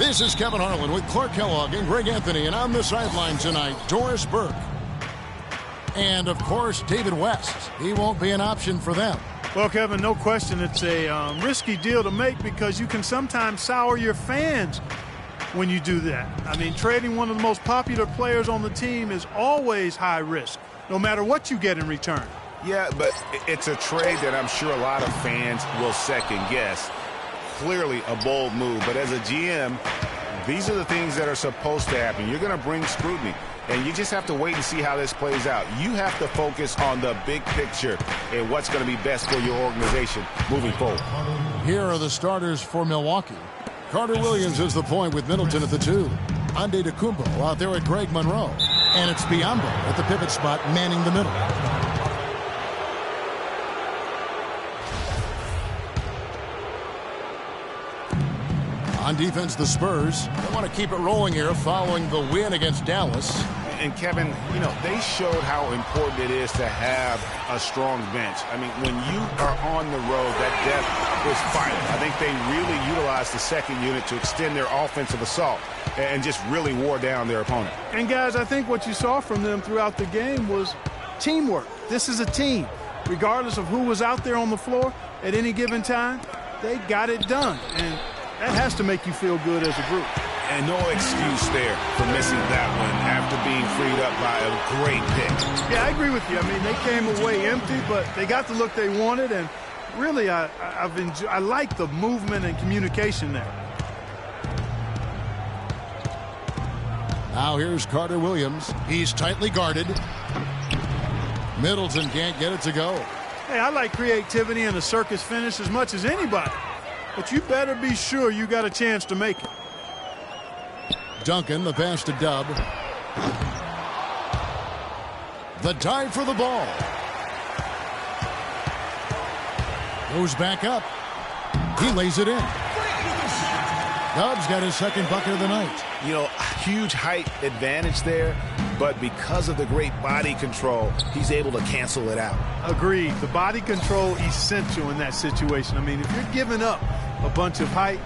This is Kevin Harlan with Clark Kellogg and Greg Anthony, and on the sideline tonight, Doris Burke. And, of course, David West. He won't be an option for them. Well, Kevin, no question it's a risky deal to make because you can sometimes sour your fans when you do that. I mean, trading one of the most popular players on the team is always high risk, no matter what you get in return. Yeah, but it's a trade that I'm sure a lot of fans will second guess. Clearly a bold move, but as a GM, these are the things that are supposed to happen. You're going to bring scrutiny, and you just have to wait and see how this plays out. You have to focus on the big picture and what's going to be best for your organization moving forward. Here are the starters for Milwaukee. Carter Williams is the point with Middleton at the 2. Ande DeCumbo out there at Greg Monroe. And it's Biyombo at the pivot spot manning the middle. On defense, the Spurs. They want to keep it rolling here following the win against Dallas. And, Kevin, you know, they showed how important it is to have a strong bench. I mean, when you are on the road, that depth is vital. I think they really utilized the second unit to extend their offensive assault and just really wore down their opponent. And, guys, I think what you saw from them throughout the game was teamwork. This is a team. Regardless of who was out there on the floor at any given time, they got it done. And that has to make you feel good as a group. And no excuse there for missing that one after being freed up by a great pick. Yeah, I agree with you. I mean, they came away empty, but they got the look they wanted, and really I like the movement and communication there. Now here's Carter Williams. He's tightly guarded. Middleton can't get it to go. Hey, I like creativity and a circus finish as much as anybody, but you better be sure you got a chance to make it. Duncan, the pass to Dub. The dive for the ball. Goes back up. He lays it in. Dub's got his second bucket of the night. You know, huge height advantage there, but because of the great body control, he's able to cancel it out. Agreed. The body control essential in that situation. I mean, if you're giving up a bunch of height,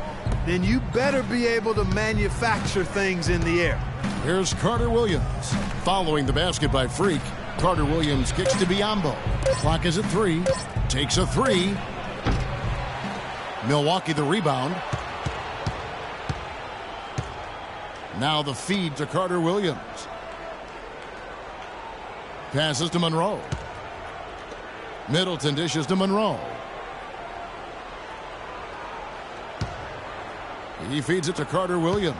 then you better be able to manufacture things in the air. Here's Carter Williams. Following the basket by Freak, Carter Williams kicks to Biyombo. Clock is at 3. Takes a 3. Milwaukee the rebound. Now the feed to Carter Williams. Passes to Monroe. Middleton dishes to Monroe. He feeds it to Carter Williams.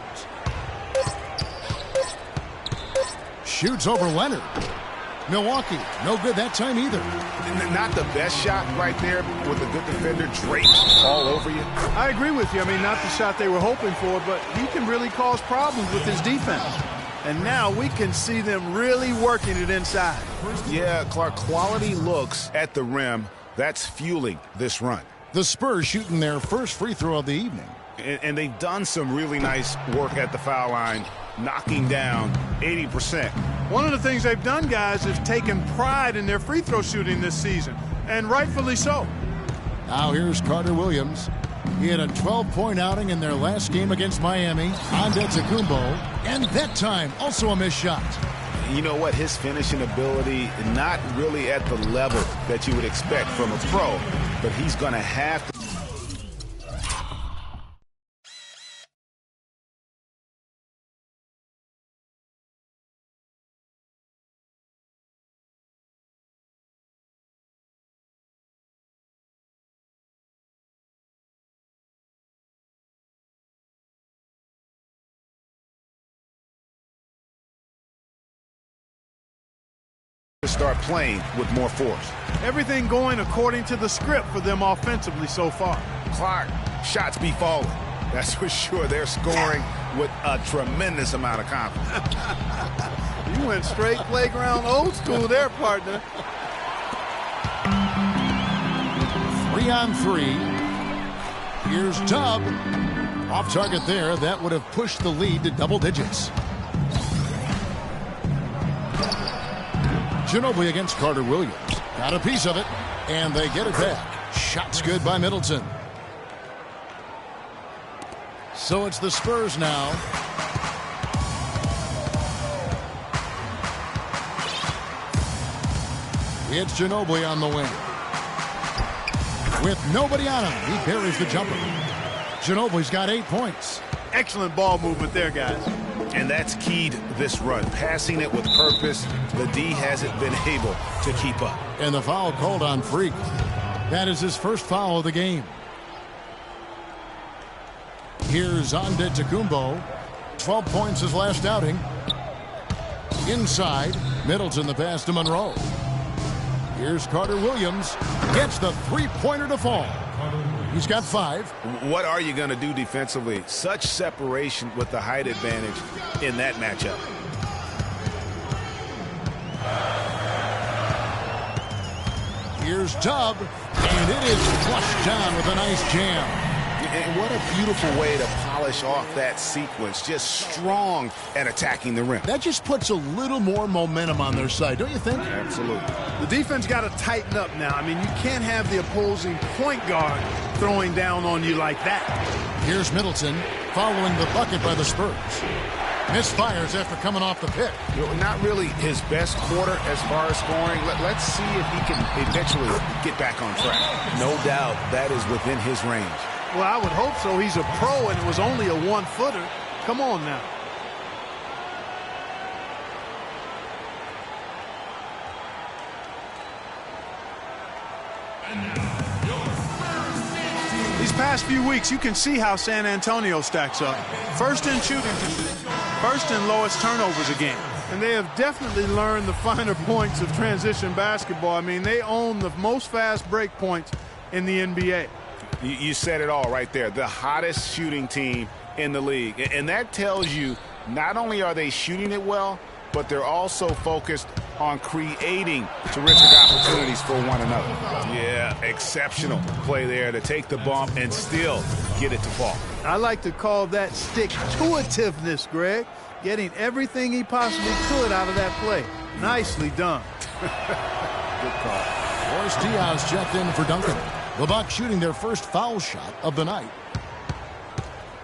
Shoots over Leonard. Milwaukee, no good that time either. Not the best shot right there with a good defender draped all over you. I agree with you. I mean, not the shot they were hoping for, but he can really cause problems with his defense. And now we can see them really working it inside. Yeah, Clark, quality looks at the rim. That's fueling this run. The Spurs shooting their first free throw of the evening. And they've done some really nice work at the foul line, knocking down 80%. One of the things they've done, guys, is taken pride in their free throw shooting this season, and rightfully so. Now here's Carter Williams. He had a 12-point outing in their last game against Miami. Ande DeCumbo, and that time also a missed shot. You know what? His finishing ability, not really at the level that you would expect from a pro, but he's going to have to. Start playing with more force. Everything going according to the script for them offensively so far. Clark, shots be falling. That's for sure. They're scoring with a tremendous amount of confidence. You went straight playground old school there, partner. 3 on 3. Here's Dub. Off target there. That would have pushed the lead to double digits. Ginobili against Carter Williams. Got a piece of it, and they get it back. Shots good by Middleton. So it's the Spurs now. It's Ginobili on the wing. With nobody on him, he buries the jumper. Ginobili's got 8 points. Excellent ball movement there, guys. And that's keyed this run. Passing it with purpose. The D hasn't been able to keep up. And the foul called on Freak. That is his first foul of the game. Here's Antetokounmpo. 12 points his last outing. Inside, Middleton the pass to Monroe. Here's Carter Williams. Gets the three-pointer to fall. He's got 5. What are you going to do defensively? Such separation with the height advantage in that matchup. Here's Tubb, and it is flushed down with a nice jam. And what a beautiful way to polish off that sequence. Just strong at attacking the rim. That just puts a little more momentum on their side, don't you think? Absolutely. The defense got to tighten up now. I mean, you can't have the opposing point guard throwing down on you like that. Here's Middleton following the bucket by the Spurs. Misfires after coming off the pick. Not really his best quarter as far as scoring. Let's see if he can eventually get back on track. No doubt that is within his range. Well, I would hope so. He's a pro, and it was only a one-footer. Come on now. These past few weeks, you can see how San Antonio stacks up. First in shooting percentage, first in lowest turnovers a game. And they have definitely learned the finer points of transition basketball. I mean, they own the most fast break points in the NBA. You said it all right there. The hottest shooting team in the league. And that tells you not only are they shooting it well, but they're also focused on creating terrific opportunities for one another. Yeah, exceptional play there to take the bump and still get it to fall. I like to call that stick-to-itiveness, Greg. Getting everything he possibly could out of that play. Nicely done. Good call. Boris Diaz checked in for Duncan. The Bucks shooting their first foul shot of the night.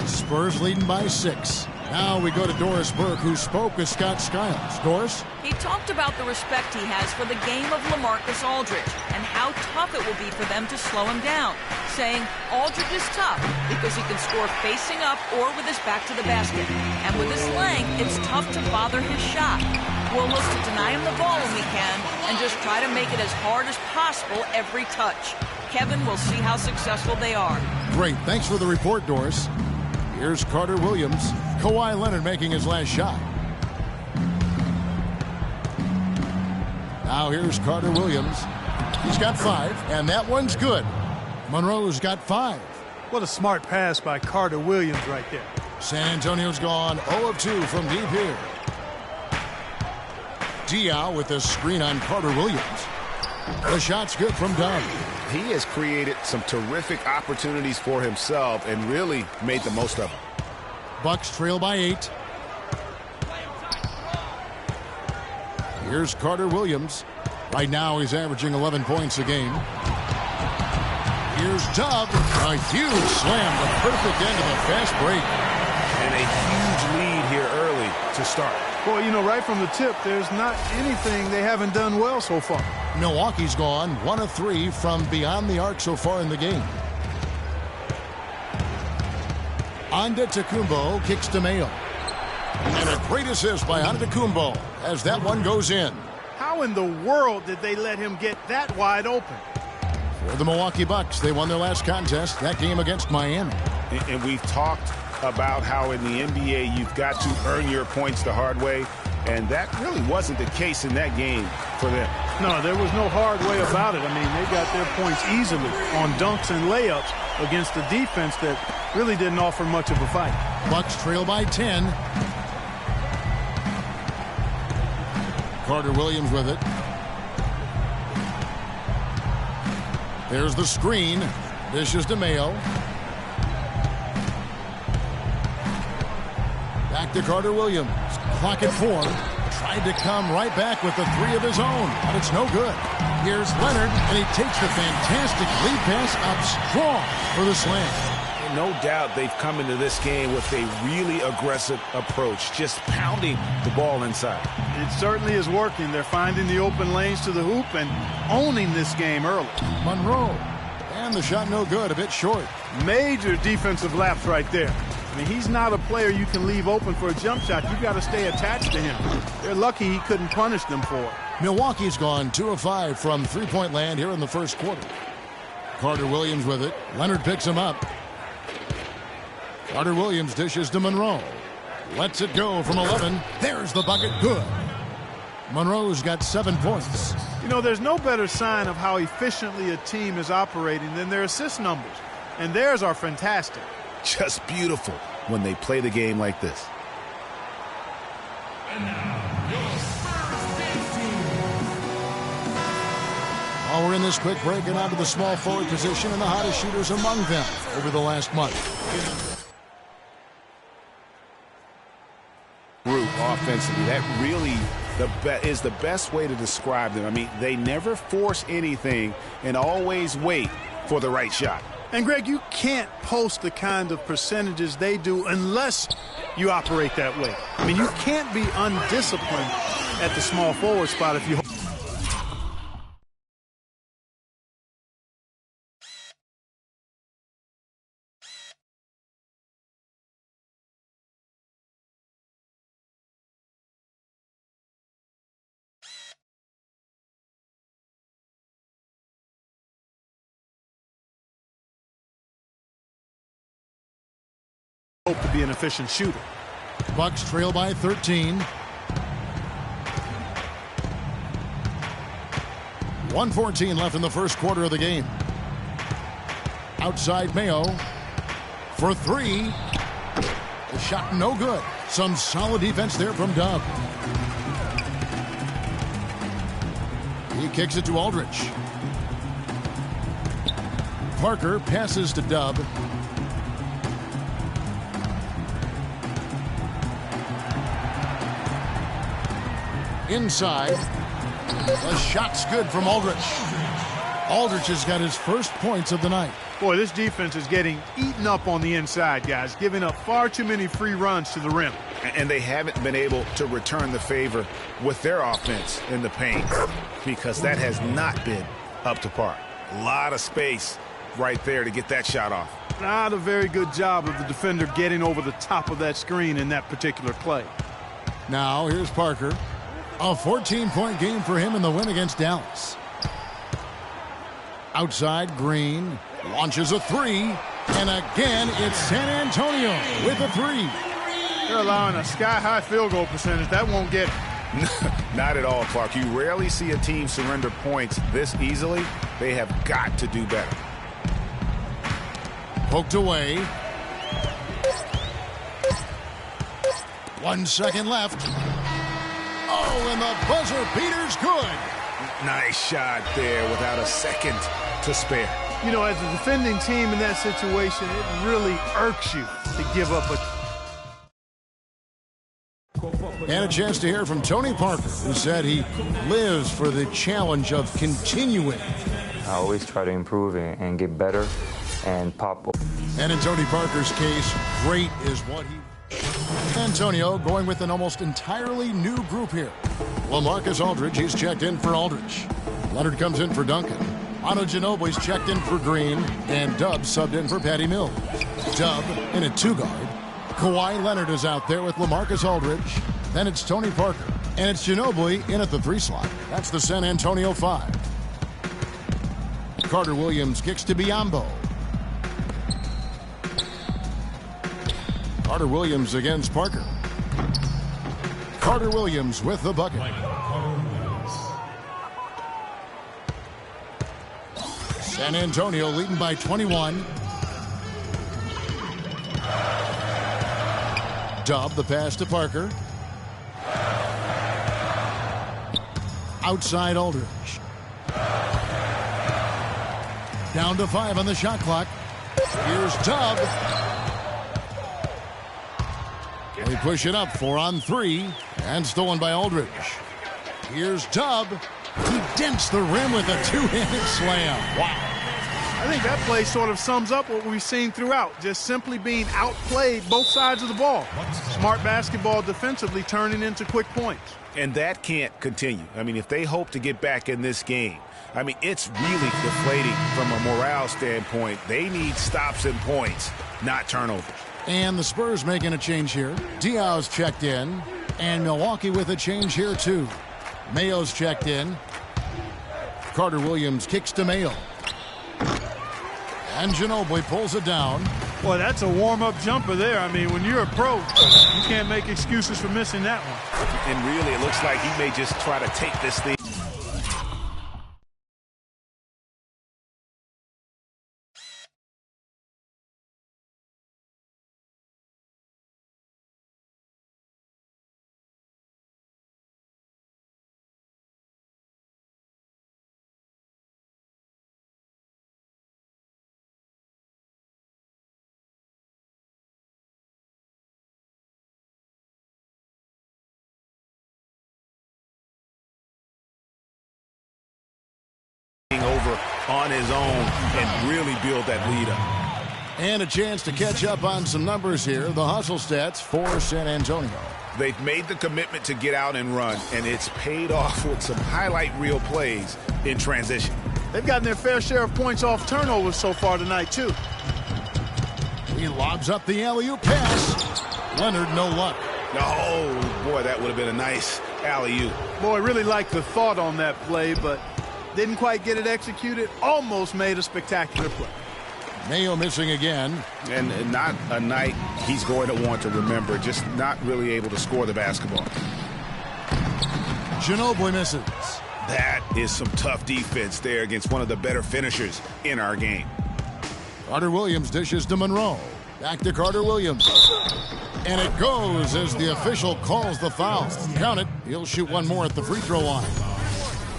Spurs leading by 6. Now we go to Doris Burke, who spoke with Scott Skiles. Doris? He talked about the respect he has for the game of LaMarcus Aldridge and how tough it will be for them to slow him down, saying Aldridge is tough because he can score facing up or with his back to the basket. And with his length, it's tough to bother his shot. We'll look to deny him the ball when we can and just try to make it as hard as possible every touch. Kevin, we'll see how successful they are. Great. Thanks for the report, Doris. Here's Carter Williams. Kawhi Leonard making his last shot. Now here's Carter Williams. He's got 5, and that one's good. Monroe's got 5. What a smart pass by Carter Williams right there. San Antonio's gone 0 of 2 from deep here. Diaw with the screen on Carter Williams. The shot's good from Dunn. He has created some terrific opportunities for himself and really made the most of them. Bucks trail by 8. Here's Carter Williams. Right now he's averaging 11 points a game. Here's Tubb. A huge slam, the perfect end of a fast break. And a huge lead here early to start. Boy, you know, right from the tip, there's not anything they haven't done well so far. Milwaukee's gone 1 of 3 from beyond the arc so far in the game. Antetokounmpo kicks to Mayo. And a great assist by Antetokounmpo as that one goes in. How in the world did they let him get that wide open? For the Milwaukee Bucks, they won their last contest, that game against Miami. And we've talked about how in the NBA you've got to earn your points the hard way. And that really wasn't the case in that game for them. No, there was no hard way about it. I mean, they got their points easily on dunks and layups against a defense that really didn't offer much of a fight. Bucks trail by 10. Carter Williams with it. There's the screen. Dishes to Mayo. Back to Carter Williams. Clock at 4. Tried to come right back with the 3 of his own, but it's no good. Here's Leonard, and he takes the fantastic lead pass up strong for the slam. no doubt they've come into this game with a really aggressive approach, just pounding the ball inside. It certainly is working. They're finding the open lanes to the hoop and owning this game early. Monroe. And the shot no good, a bit short. Major defensive lapse right there. I mean, he's not a player you can leave open for a jump shot. You've got to stay attached to him. They're lucky he couldn't punish them for it. Milwaukee's gone 2 of 5 from three-point land here in the first quarter. Carter Williams with it. Leonard picks him up. Carter Williams dishes to Monroe. Lets it go from 11. There's the bucket. Good. Monroe's got 7 points. You know, there's no better sign of how efficiently a team is operating than their assist numbers. And theirs are fantastic. Just beautiful when they play the game like this. And now, your Spurs dance team. While we're in this quick break and onto the small forward position and the hottest shooters among them over the last month. Group offensively, that really is the best way to describe them. I mean, they never force anything and always wait for the right shot. And, Greg, you can't post the kind of percentages they do unless you operate that way. I mean, you can't be undisciplined at the small forward spot if you... hope to be an efficient shooter. Bucks trail by 13. 1:14 left in the first quarter of the game. Outside Mayo for 3. The shot no good. Some solid defense there from Dub. He kicks it to Aldridge. Parker passes to Dub. Inside. The shot's good from Aldridge. Aldridge has got his first points of the night. Boy, this defense is getting eaten up on the inside, guys, giving up far too many free runs to the rim. And they haven't been able to return the favor with their offense in the paint because that has not been up to par. A lot of space right there to get that shot off. Not a very good job of the defender getting over the top of that screen in that particular play. Now here's Parker. A 14-point game for him in the win against Dallas. Outside, Green launches a 3. And again, it's San Antonio with a 3. They're allowing a sky-high field goal percentage. That won't get it. Not at all, Clark. You rarely see a team surrender points this easily. They have got to do better. Poked away. 1 second left. Oh, and the buzzer beater's good. Nice shot there without a second to spare. You know, as a defending team in that situation, it really irks you to give up a... And a chance to hear from Tony Parker, who said he lives for the challenge of continuing. I always try to improve and get better and pop up. And in Tony Parker's case, great is what he... Antonio going with an almost entirely new group here. LaMarcus Aldridge, he's checked in for Aldridge. Leonard comes in for Duncan. Otto Ginobili's checked in for Green. And Dub subbed in for Patty Mills. Dub in a 2-guard. Kawhi Leonard is out there with LaMarcus Aldridge. Then it's Tony Parker. And it's Ginobili in at the 3 slot. That's the San Antonio 5. Carter Williams kicks to Biyombo. Carter Williams against Parker. Carter Williams with the bucket. San Antonio leading by 21. Dub the pass to Parker. Outside Aldridge. Down to 5 on the shot clock. Here's Dub. They push it up 4 on 3 and stolen by Aldridge. Here's Dub. He dents the rim with a 2-handed slam. Wow. I think that play sort of sums up what we've seen throughout, just simply being outplayed both sides of the ball. Smart basketball defensively turning into quick points. And that can't continue. I mean, if they hope to get back in this game, I mean, it's really deflating from a morale standpoint. They need stops and points, not turnovers. And the Spurs making a change here. Diaw's checked in. And Milwaukee with a change here, too. Mayo's checked in. Carter Williams kicks to Mayo. And Ginobili pulls it down. Boy, that's a warm-up jumper there. I mean, when you're a pro, you can't make excuses for missing that one. And really, it looks like he may just try to take this thing. Over on his own and really build that lead up. And a chance to catch up on some numbers here. The hustle stats for San Antonio. They've made the commitment to get out and run, and it's paid off with some highlight reel plays in transition. They've gotten their fair share of points off turnovers so far tonight, too. He lobs up the alley-oop pass. Leonard, no luck. Oh, boy, that would have been a nice alley-oop. Boy, really liked the thought on that play, but didn't quite get it executed. Almost made a spectacular play. Mayo missing again. And not a night he's going to want to remember. Just not really able to score the basketball. Ginobili misses. That is some tough defense there against one of the better finishers in our game. Carter Williams dishes to Monroe. Back to Carter Williams. And it goes as the official calls the foul. Count it. He'll shoot one more at the free throw line.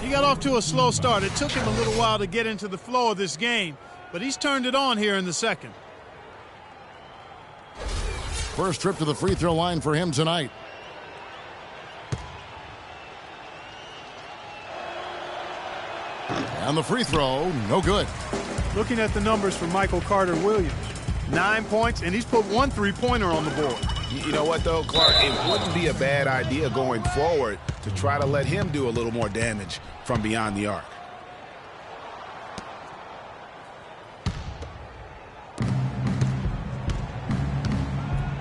He got off to a slow start. It took him a little while to get into the flow of this game, but he's turned it on here in the second. First trip to the free throw line for him tonight. And the free throw, no good. Looking at the numbers for Michael Carter Williams, 9 points, and he's put one three-pointer on the board. You know what, though, Clark? It wouldn't be a bad idea going forward to try to let him do a little more damage from beyond the arc.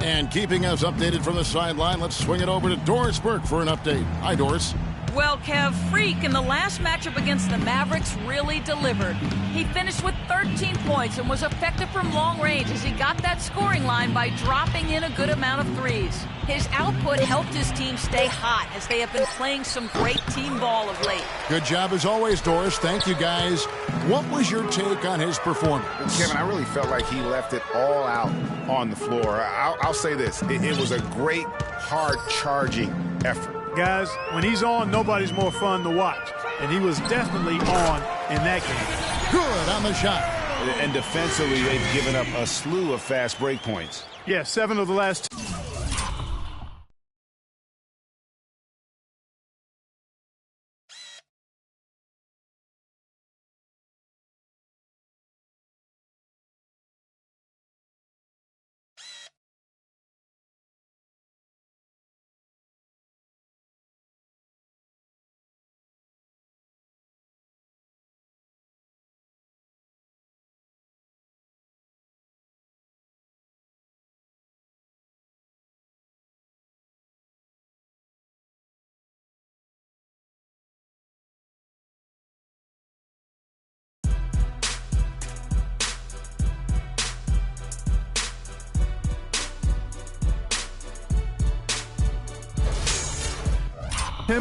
And keeping us updated from the sideline, let's swing it over to Doris Burke for an update. Hi, Doris. Well, Kev, Freak in the last matchup against the Mavericks really delivered. He finished with 13 points and was effective from long range as he got that scoring line by dropping in a good amount of threes. His output helped his team stay hot as they have been playing some great team ball of late. Good job as always, Doris. Thank you, guys. What was your take on his performance? Kevin, I really felt like he left it all out on the floor. I'll say this. It was a great, hard-charging effort. Guys, when he's on, nobody's more fun to watch. And he was definitely on in that game. Good on the shot. And defensively, they've given up a slew of fast break points. Yeah, 7 of the last.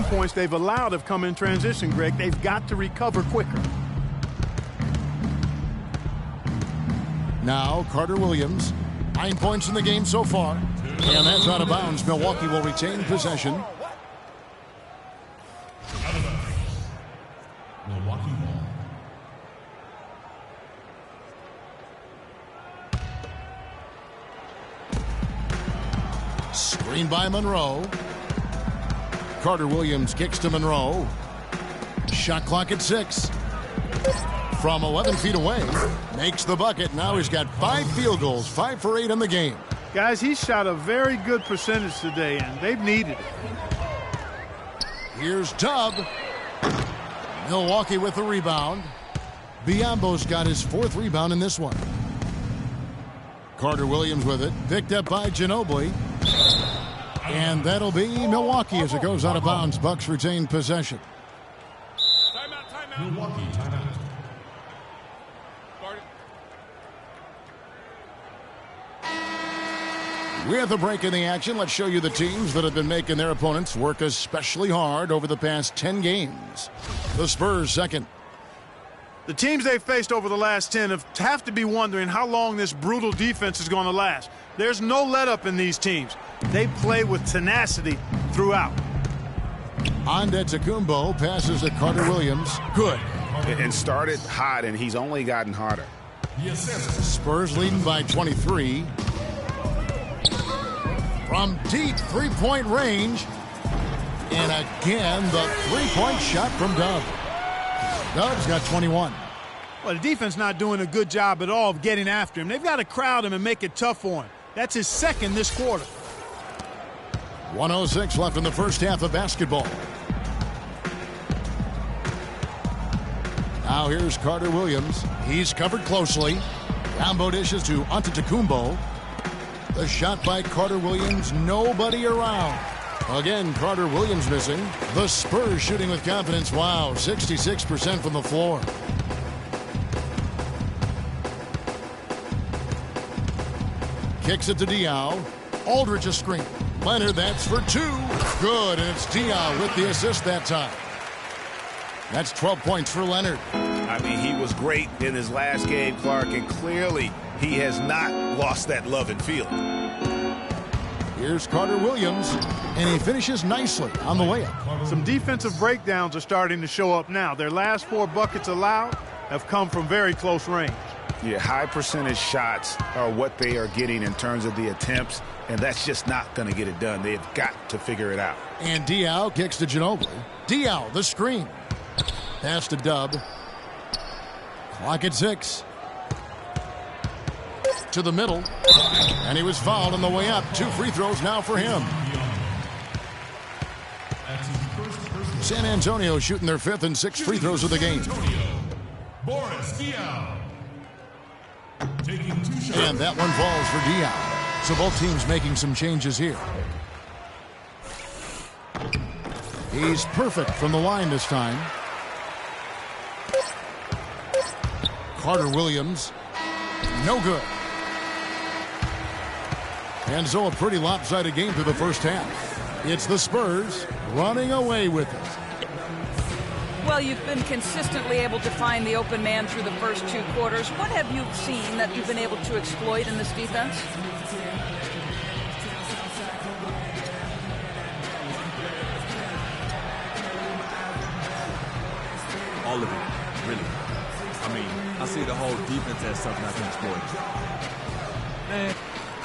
Points they've allowed have come in transition, Greg. They've got to recover quicker. Now Carter Williams, 9 points in the game so far. And that's out of bounds. Milwaukee will retain possession. Milwaukee ball. Screen by Monroe. Carter Williams kicks to Monroe. Shot clock at 6. from 11 feet away. Makes the bucket. Now he's got 5 field goals, 5 for 8 in the game. Guys, he shot a very good percentage today, and they've needed it. Here's Dub. Milwaukee with the rebound. Biyombo's got his 4th rebound in this one. Carter Williams with it. Picked up by Ginobili. And that'll be Milwaukee as it goes out of bounds. Bucks retain possession. Timeout. Milwaukee, timeout. With a break in the action, let's show you the teams that have been making their opponents work especially hard over the past 10 games. The Spurs second. The teams they've faced over the last 10 have to be wondering how long this brutal defense is going to last. There's no let-up in these teams. They play with tenacity throughout. Antetokounmpo passes to Carter Williams. Good. And started hot, and he's only gotten hotter. Spurs leading by 23. From deep three-point range. And again, the three-point shot from Dub. Dub's got 21. Well, the defense not doing a good job at all of getting after him. They've got to crowd him and make it tough for him. That's his 2nd this quarter. 1:06 left in the first half of basketball. Now here's Carter Williams. He's covered closely. Combo dishes to Antetokounmpo. The shot by Carter Williams. Nobody around. Again, Carter Williams missing. The Spurs shooting with confidence. Wow, 66% from the floor. Kicks it to Diaw. Aldridge a screen. Leonard, that's for 2. Good, and it's Diaw with the assist that time. That's 12 points for Leonard. I mean, he was great in his last game, Clark, and clearly he has not lost that love and feeling. Here's Carter Williams, and he finishes nicely on the layup. Some defensive breakdowns are starting to show up now. Their last 4 buckets allowed have come from very close range. Yeah, high percentage shots are what they are getting in terms of the attempts, and that's just not going to get it done. They've got to figure it out. And Diaw kicks to Ginobili. Diaw, the screen. Pass to Dub. Clock at 6. To the middle. And he was fouled on the way up. 2 free throws now for him. San Antonio shooting their 5th and 6th free throws of the game. Boris Diaw. Taking 2 shots. And that one falls for Diaw. So both teams making some changes here. He's perfect from the line this time. Carter Williams. No good. And so a pretty lopsided game through the first half. It's the Spurs running away with it. Well, you've been consistently able to find the open man through the first 2 quarters. What have you seen that you've been able to exploit in this defense? All of it, really. I mean, I see the whole defense as something I can exploit. Man,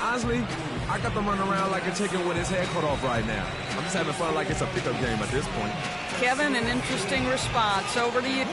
honestly, I got them running around like a chicken with his head cut off right now. I'm just having fun like it's a pickup game at this point. Kevin, an interesting response. Over to you.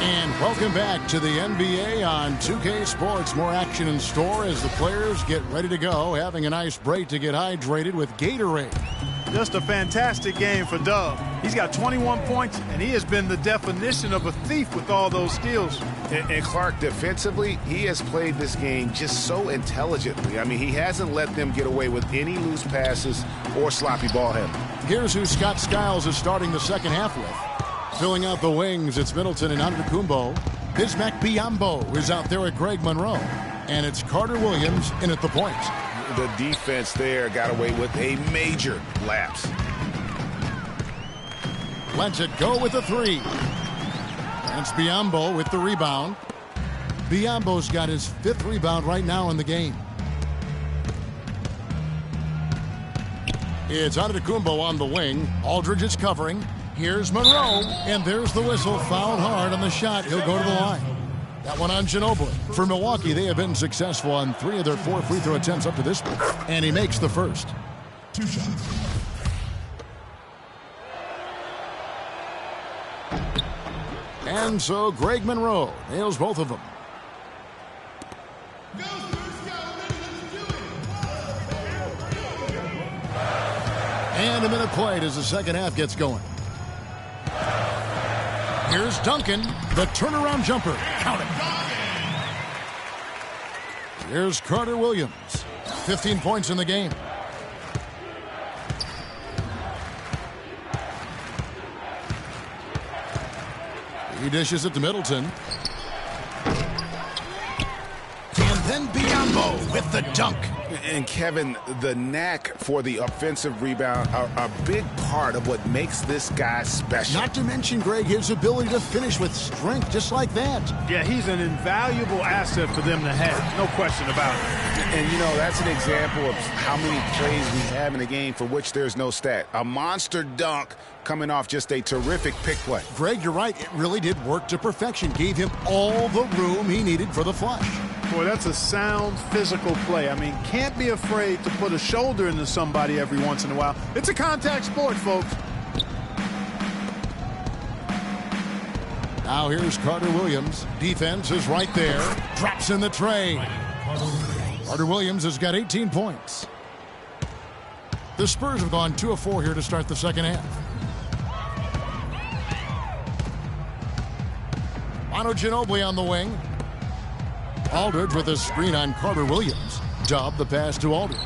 And welcome back to the NBA on 2K Sports. More action in store as the players get ready to go, having a nice break to get hydrated with Gatorade. Just a fantastic game for Dub. He's got 21 points, and he has been the definition of a thief with all those steals. And Clark, defensively, he has played this game just so intelligently. I mean, he hasn't let them get away with any loose passes or sloppy ball handling. Here's who Scott Skiles is starting the second half with. Filling out the wings, it's Middleton and Antetokounmpo. Bismack Biyombo is out there at Greg Monroe. And it's Carter Williams in at the point. The defense there got away with a major lapse. Lets it go with a 3. That's Biyombo with the rebound. Biyombo's got his 5th rebound right now in the game. It's Antetokounmpo on the wing. Aldridge is covering. Here's Monroe, and there's the whistle. Fouled hard on the shot. He'll go to the line. That one on Ginobili. For Milwaukee, they have been successful on 3 of their 4 free throw attempts up to this point, and he makes the first. 2 shots. And so Greg Monroe nails both of them. And a minute played as the second half gets going. Here's Duncan, the turnaround jumper. Count it. Here's Carter Williams, 15 points in the game. He dishes it to Middleton. And then Biyombo with the dunk. And Kevin, the knack for the offensive rebound are a big part of what makes this guy special. Not to mention, Greg, his ability to finish with strength just like that. Yeah, he's an invaluable asset for them to have. No question about it. And, you know, that's an example of how many plays we have in a game for which there's no stat. A monster dunk coming off just a terrific pick play. Greg, you're right. It really did work to perfection. Gave him all the room he needed for the flush. Boy, that's a sound physical play. I mean, can't be afraid to put a shoulder into somebody every once in a while. It's a contact sport, folks. Now here's Carter Williams. Defense is right there. Drops in the tray. Carter Williams has got 18 points. The Spurs have gone 2 of 4 here to start the second half. Manu Ginobili on the wing. Aldridge with a screen on Carter Williams. Dub the pass to Aldridge.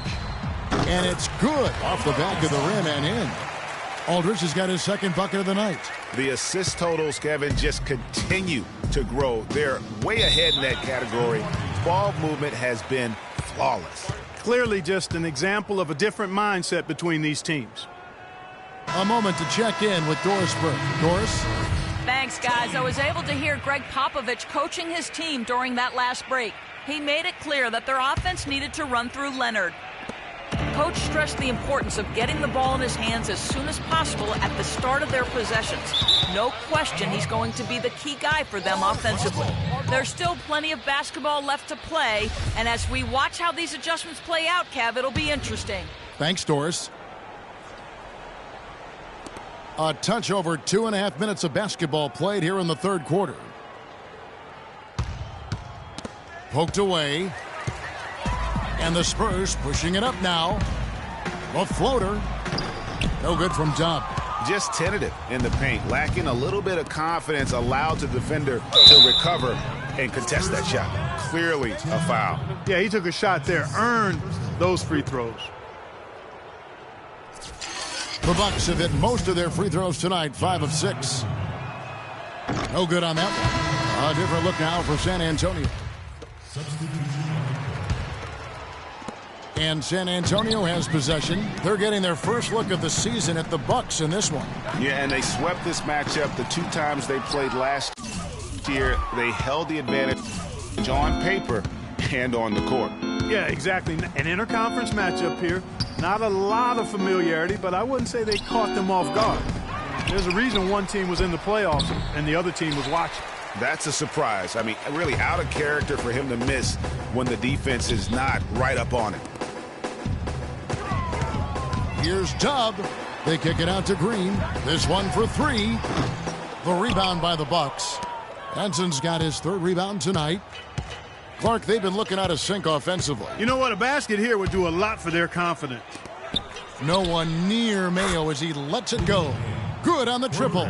And it's good off the back of the rim and in. Aldridge has got his second bucket of the night. The assist totals, Kevin, just continue to grow. They're way ahead in that category. Ball movement has been flawless. Clearly just an example of a different mindset between these teams. A moment to check in with Doris Burke. Doris? Thanks, guys. I was able to hear Greg Popovich coaching his team during that last break. He made it clear that their offense needed to run through Leonard. Coach stressed the importance of getting the ball in his hands as soon as possible at the start of their possessions. No question he's going to be the key guy for them offensively. There's still plenty of basketball left to play, and as we watch how these adjustments play out, Kev, it'll be interesting. Thanks, Doris. A touch over 2.5 minutes of basketball played here in the third quarter. Poked away. And the Spurs pushing it up now. A floater. No good from Dub. Just tentative in the paint. Lacking a little bit of confidence. Allowed the defender to recover and contest that shot. Clearly a foul. Yeah, he took a shot there. Earned those free throws. The Bucks have hit most of their free throws tonight, 5 of 6. No good on that one. A different look now for San Antonio. And San Antonio has possession. They're getting their first look of the season at the Bucks in this one. Yeah, and they swept this matchup the 2 times they played last year. They held the advantage on paper and on the court. Yeah, exactly. An interconference matchup here. Not a lot of familiarity, but I wouldn't say they caught them off guard. There's a reason one team was in the playoffs and the other team was watching. That's a surprise. I mean, really out of character for him to miss when the defense is not right up on it. Here's Dub. They kick it out to Green. This one for 3. The rebound by the Bucks. Benson's got his 3rd rebound tonight. Clark, they've been looking out of sync offensively. You know what? A basket here would do a lot for their confidence. No one near Mayo as he lets it go. Good on the triple.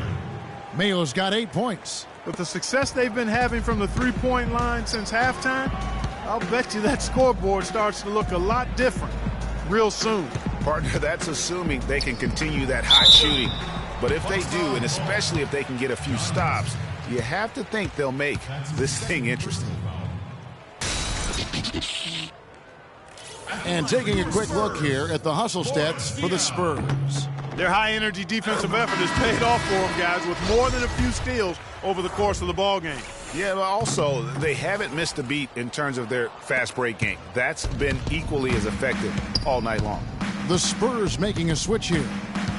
Mayo's got 8 points. With the success they've been having from the three-point line since halftime, I'll bet you that scoreboard starts to look a lot different real soon. Partner, that's assuming they can continue that hot shooting. But if they do, and especially if they can get a few stops, you have to think they'll make this thing interesting. And taking a quick look here at the hustle stats for the Spurs. Their high-energy defensive effort has paid off for them, guys, with more than a few steals over the course of the ball game. Yeah, but also, they haven't missed a beat in terms of their fast break game. That's been equally as effective all night long. The Spurs making a switch here.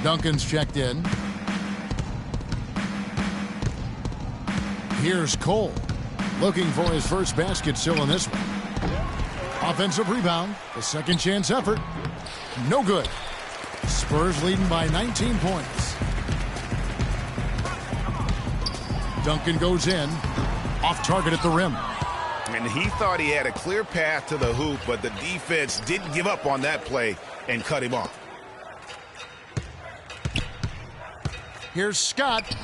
Duncan's checked in. Here's Cole, looking for his first basket still in this one. Offensive rebound, a second chance effort. No good. Spurs leading by 19 points. Duncan goes in, off target at the rim. And he thought he had a clear path to the hoop, but the defense didn't give up on that play and cut him off. Here's Scott.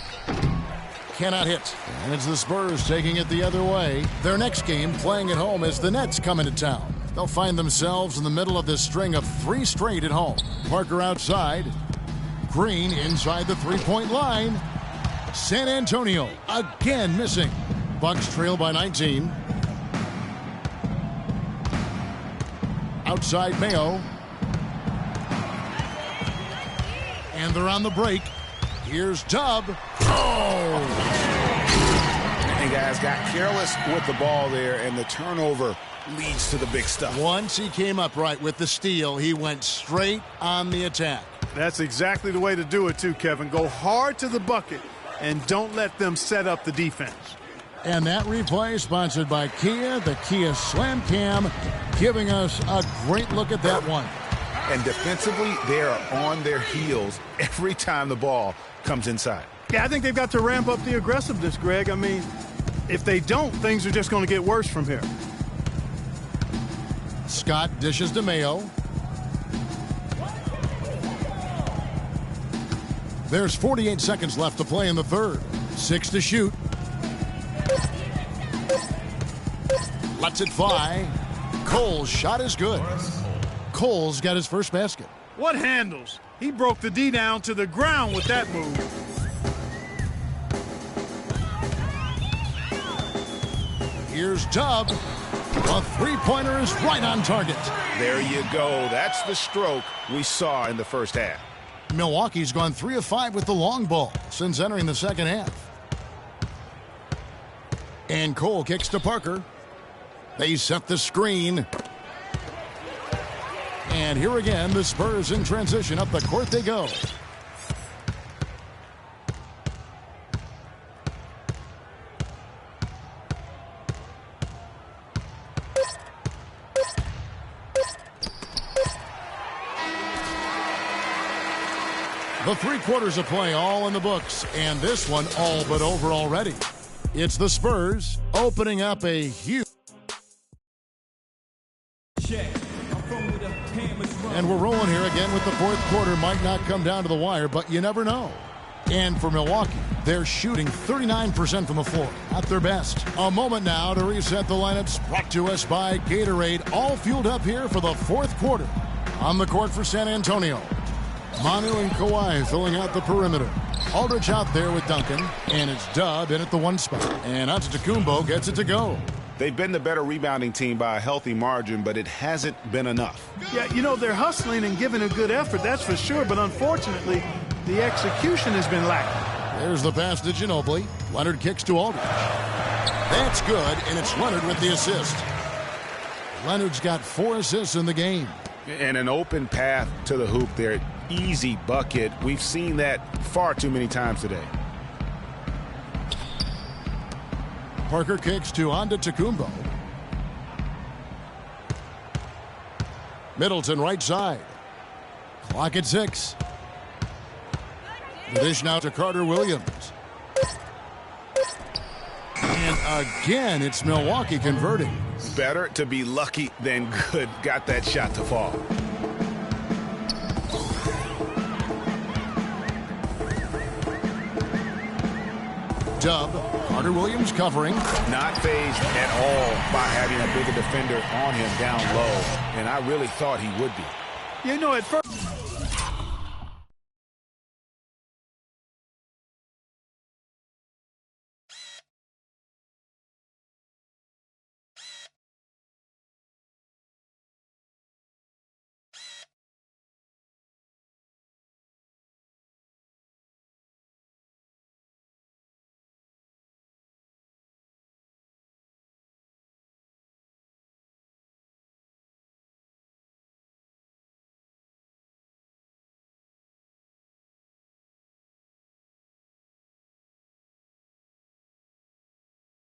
Cannot hit. And it's the Spurs taking it the other way. Their next game playing at home as the Nets come into town. They'll find themselves in the middle of this string of 3 straight at home. Parker outside. Green inside the three-point line. San Antonio again missing. Bucks trail by 19. Outside Mayo. And they're on the break. Here's Dub. Oh! And guys got careless with the ball there, and the turnover leads to the big stuff. Once he came up right with the steal, he went straight on the attack. That's exactly the way to do it too, Kevin. Go hard to the bucket and don't let them set up the defense. And that replay sponsored by Kia, the Kia Slam Cam, giving us a great look at that one. And defensively, they are on their heels every time the ball comes inside. Yeah, I think they've got to ramp up the aggressiveness, Greg. I mean, if they don't, things are just going to get worse from here. Scott dishes to Mayo. There's 48 seconds left to play in the third. 6 to shoot. Lets it fly. Cole's shot is good. Cole's got his first basket. What handles? He broke the D down to the ground with that move. Here's Dub. A three-pointer is right on target. There you go. That's the stroke we saw in the first half. Milwaukee's gone 3 of 5 with the long ball since entering the second half. And Cole kicks to Parker. They set the screen. And here again, the Spurs in transition. Up the court they go. The 3 quarters of play all in the books, and this one all but over already. It's the Spurs opening up a huge... And we're rolling here again with the fourth quarter. Might not come down to the wire, but you never know. And for Milwaukee, they're shooting 39% from the floor, at their best. A moment now to reset the lineups, brought to us by Gatorade, all fueled up here for the fourth quarter. On the court for San Antonio, Manu and Kawhi filling out the perimeter. Aldridge out there with Duncan, and it's Dub in at the 1 spot. And Antetokounmpo gets it to go. They've been the better rebounding team by a healthy margin, but it hasn't been enough. Yeah, you know, they're hustling and giving a good effort, that's for sure, but unfortunately, the execution has been lacking. There's the pass to Ginobili. Leonard kicks to Aldridge. That's good, and it's Leonard with the assist. Leonard's got 4 assists in the game. And an open path to the hoop there. Easy bucket. We've seen that far too many times today. Parker kicks to Antetokounmpo. Middleton right side. Clock at 6. The dish now to Carter Williams. And again, it's Milwaukee converting. Better to be lucky than good. Got that shot to fall. Dub. Carter Williams covering. Not fazed at all by having a bigger defender on him down low. And I really thought he would be. You know, at first...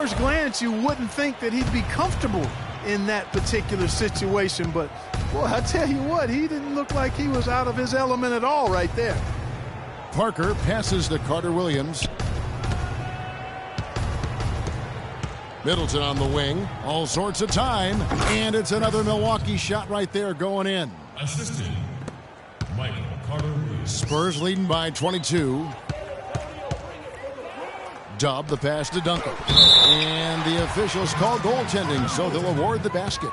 First glance, you wouldn't think that he'd be comfortable in that particular situation, but boy, I tell you what, he didn't look like he was out of his element at all right there. Parker passes to Carter Williams. Middleton on the wing, all sorts of time, and it's another Milwaukee shot right there going in. Assistant, Michael Carter Williams. Spurs leading by 22. Dub the pass to Duncan. And the officials call goaltending, so they'll award the basket.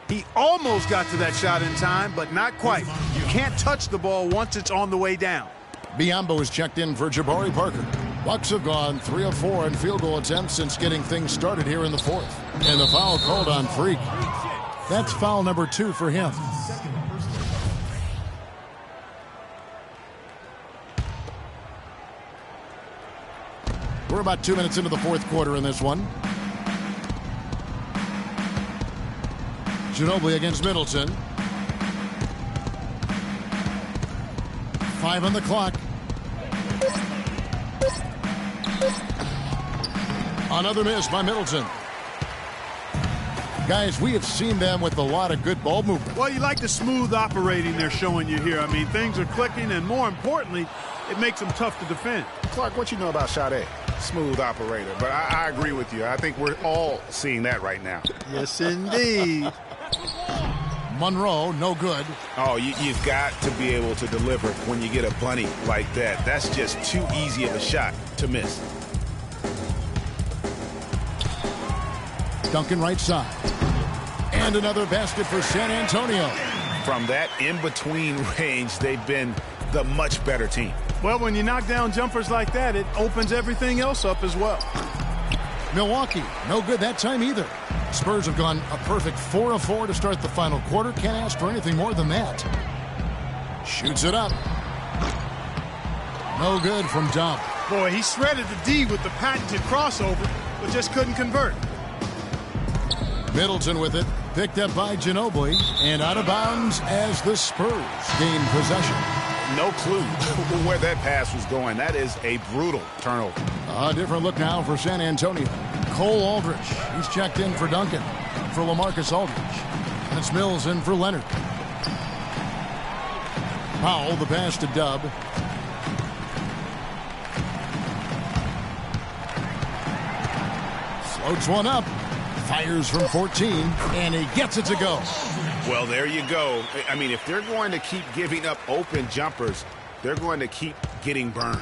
He almost got to that shot in time, but not quite. You can't touch the ball once it's on the way down. Biombo is checked in for Jabari Parker. Bucks have gone 3 of 4 in field goal attempts since getting things started here in the fourth. And the foul called on Freak. That's foul number 2 for him. We're about 2 minutes into the fourth quarter in this one. Ginobili against Middleton. 5 on the clock. Another miss by Middleton. Guys, we have seen them with a lot of good ball movement. Well, you like the smooth operating they're showing you here. I mean, things are clicking, and more importantly, it makes them tough to defend. Clark, what you know about Sade? Smooth operator. But I agree with you. I think we're all seeing that right now. Yes, indeed. Monroe, no good. Oh, you've got to be able to deliver when you get a bunny like that. That's just too easy of a shot to miss. Duncan right side. And another basket for San Antonio. From that in-between range, they've been the much better team. Well, when you knock down jumpers like that, it opens everything else up as well. Milwaukee, no good that time either. Spurs have gone a perfect 4 of 4 to start the final quarter. Can't ask for anything more than that. Shoots it up. No good from Dub. Boy, he shredded the D with the patented crossover, but just couldn't convert. Middleton with it, picked up by Ginobili, and out of bounds as the Spurs gain possession. No clue where that pass was going. That is a brutal turnover. A different look now for San Antonio. Cole Aldrich, he's checked in for Duncan. For LaMarcus Aldridge. And it's Mills in for Leonard. Powell, the pass to Dub. Floats one up. Fires from 14, and he gets it to go. Well, there you go. I mean, if they're going to keep giving up open jumpers, they're going to keep getting burned.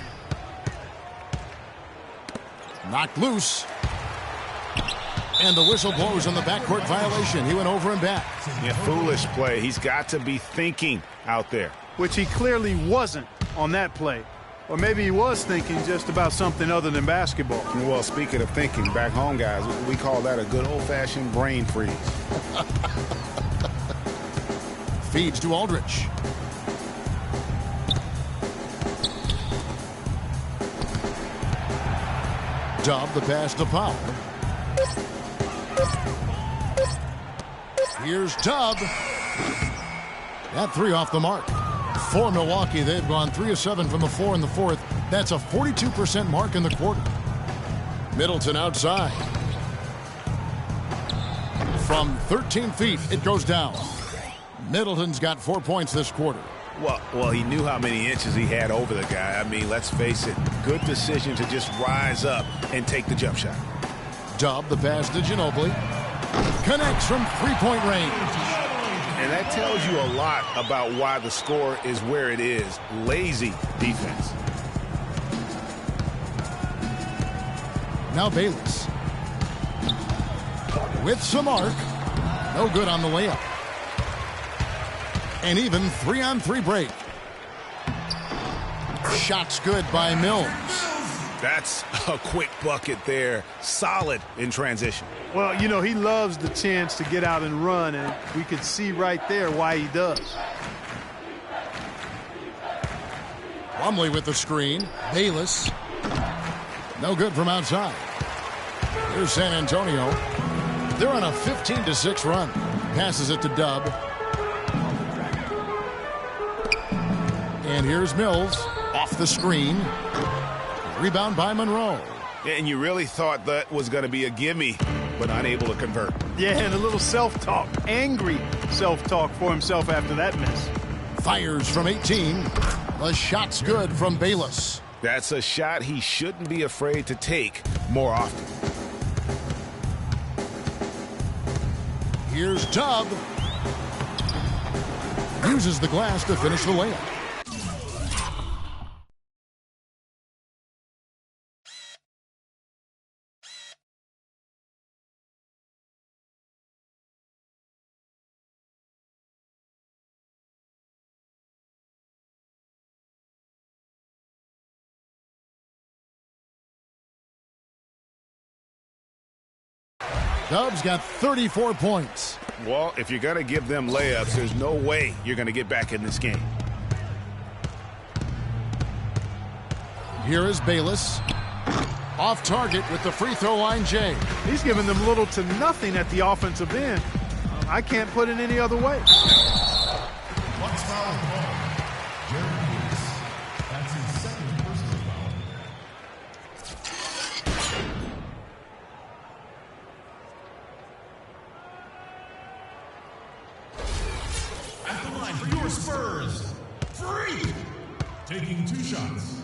Knocked loose. And the whistle blows on the backcourt violation. He went over and back. Yeah, foolish play. He's got to be thinking out there. Which he clearly wasn't on that play. Or maybe he was thinking just about something other than basketball. Well, speaking of thinking, back home, guys, we call that a good old-fashioned brain freeze. Feeds to Aldrich. Dub the pass to Powell. Here's Dub. That 3 off the mark. For Milwaukee, they've gone 3 of 7 from the floor in the fourth. That's a 42% mark in the quarter. Middleton outside. From 13 feet, it goes down. Middleton's got 4 points this quarter. Well, he knew how many inches he had over the guy. I mean, let's face it, good decision to just rise up and take the jump shot. Dub the pass to Ginobili. Connects from three-point range. And that tells you a lot about why the score is where it is. Lazy defense. Now Bayless. With some arc. No good on the layup. And even 3-on-3 break. Shot's good by Mills. That's a quick bucket there. Solid in transition. Well, you know, he loves the chance to get out and run, and we could see right there why he does. Plumlee with the screen. Bayless. No good from outside. Here's San Antonio. They're on a 15-6 run. Passes it to Dub. And here's Mills off the screen. Rebound by Monroe. And you really thought that was going to be a gimme, but unable to convert. Yeah, and a little self-talk, angry self-talk for himself after that miss. Fires from 18. The shot's good from Bayless. That's a shot he shouldn't be afraid to take more often. Here's Tubb. Uses the glass to finish the layup. Tubbs got 34 points. Well, if you're going to give them layups, there's no way you're going to get back in this game. Here is Bayless. Off target with the free throw line, Jay. He's giving them little to nothing at the offensive end. I can't put it any other way. Bucks foul called. Jared Lewis. That's his second personal foul. At the line for your Spurs. Free. Taking 2 shots.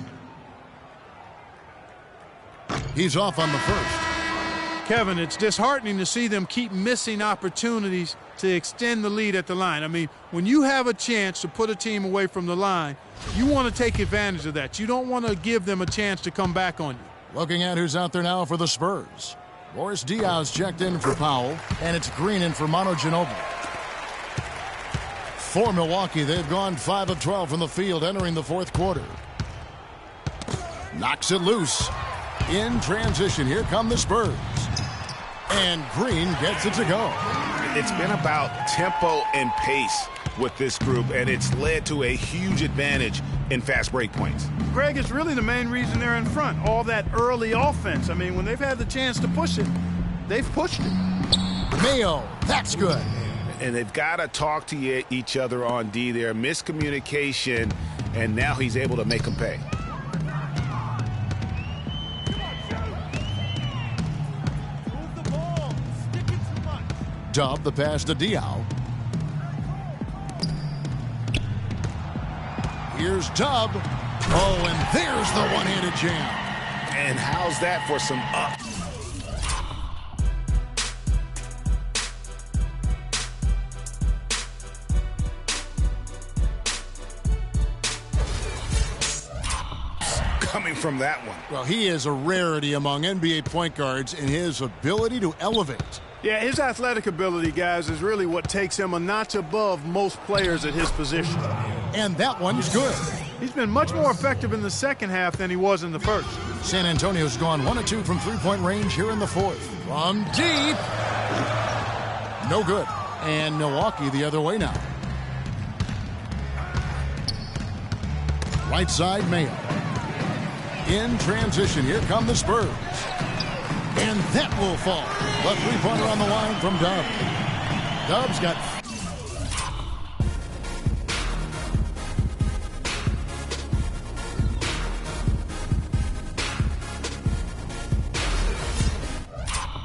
He's off on the first. Kevin, it's disheartening to see them keep missing opportunities to extend the lead at the line. I mean, when you have a chance to put a team away from the line, you want to take advantage of that. You don't want to give them a chance to come back on you. Looking at who's out there now for the Spurs. Boris Diaz checked in for Powell, and it's Green in for Manu Ginobili. For Milwaukee, they've gone 5 of 12 from the field entering the fourth quarter. Knocks it loose. In transition, here come the Spurs. And Green gets it to go. It's been about tempo and pace with this group, and it's led to a huge advantage in fast break points. Greg, it's really the main reason they're in front. All that early offense. I mean, when they've had the chance to push it, they've pushed it. Mayo, that's good. And they've got to talk to each other on D there. Miscommunication, and now he's able to make them pay. Dub the pass to Diaw. Here's Dub. Oh, and there's the one-handed jam. And how's that for some up? Coming from that one. Well, he is a rarity among NBA point guards in his ability to elevate. Yeah, his athletic ability, guys, is really what takes him a notch above most players at his position. And that one's good. He's been much more effective in the second half than he was in the first. San Antonio's gone 1 of 2 from three-point range here in the fourth. From deep. No good. And Milwaukee the other way now. Right side, Mayo. In transition, here come the Spurs. And that will fall. The three-pointer on the line from Dub. Dub's got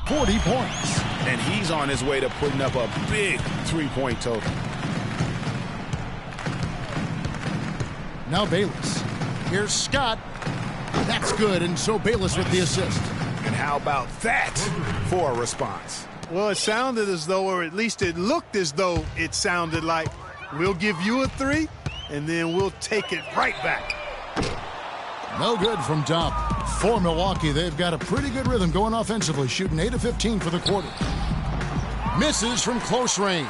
40 points. And he's on his way to putting up a big three-point total. Now Bayless. Here's Scott. That's good, and so Bayless with the assist. And how about that for a response? Well, it sounded as though, or at least it looked as though it sounded like, we'll give you a 3, and then we'll take it right back. No good from Dub. For Milwaukee, they've got a pretty good rhythm going offensively, shooting 8 of 15 for the quarter. Misses from close range.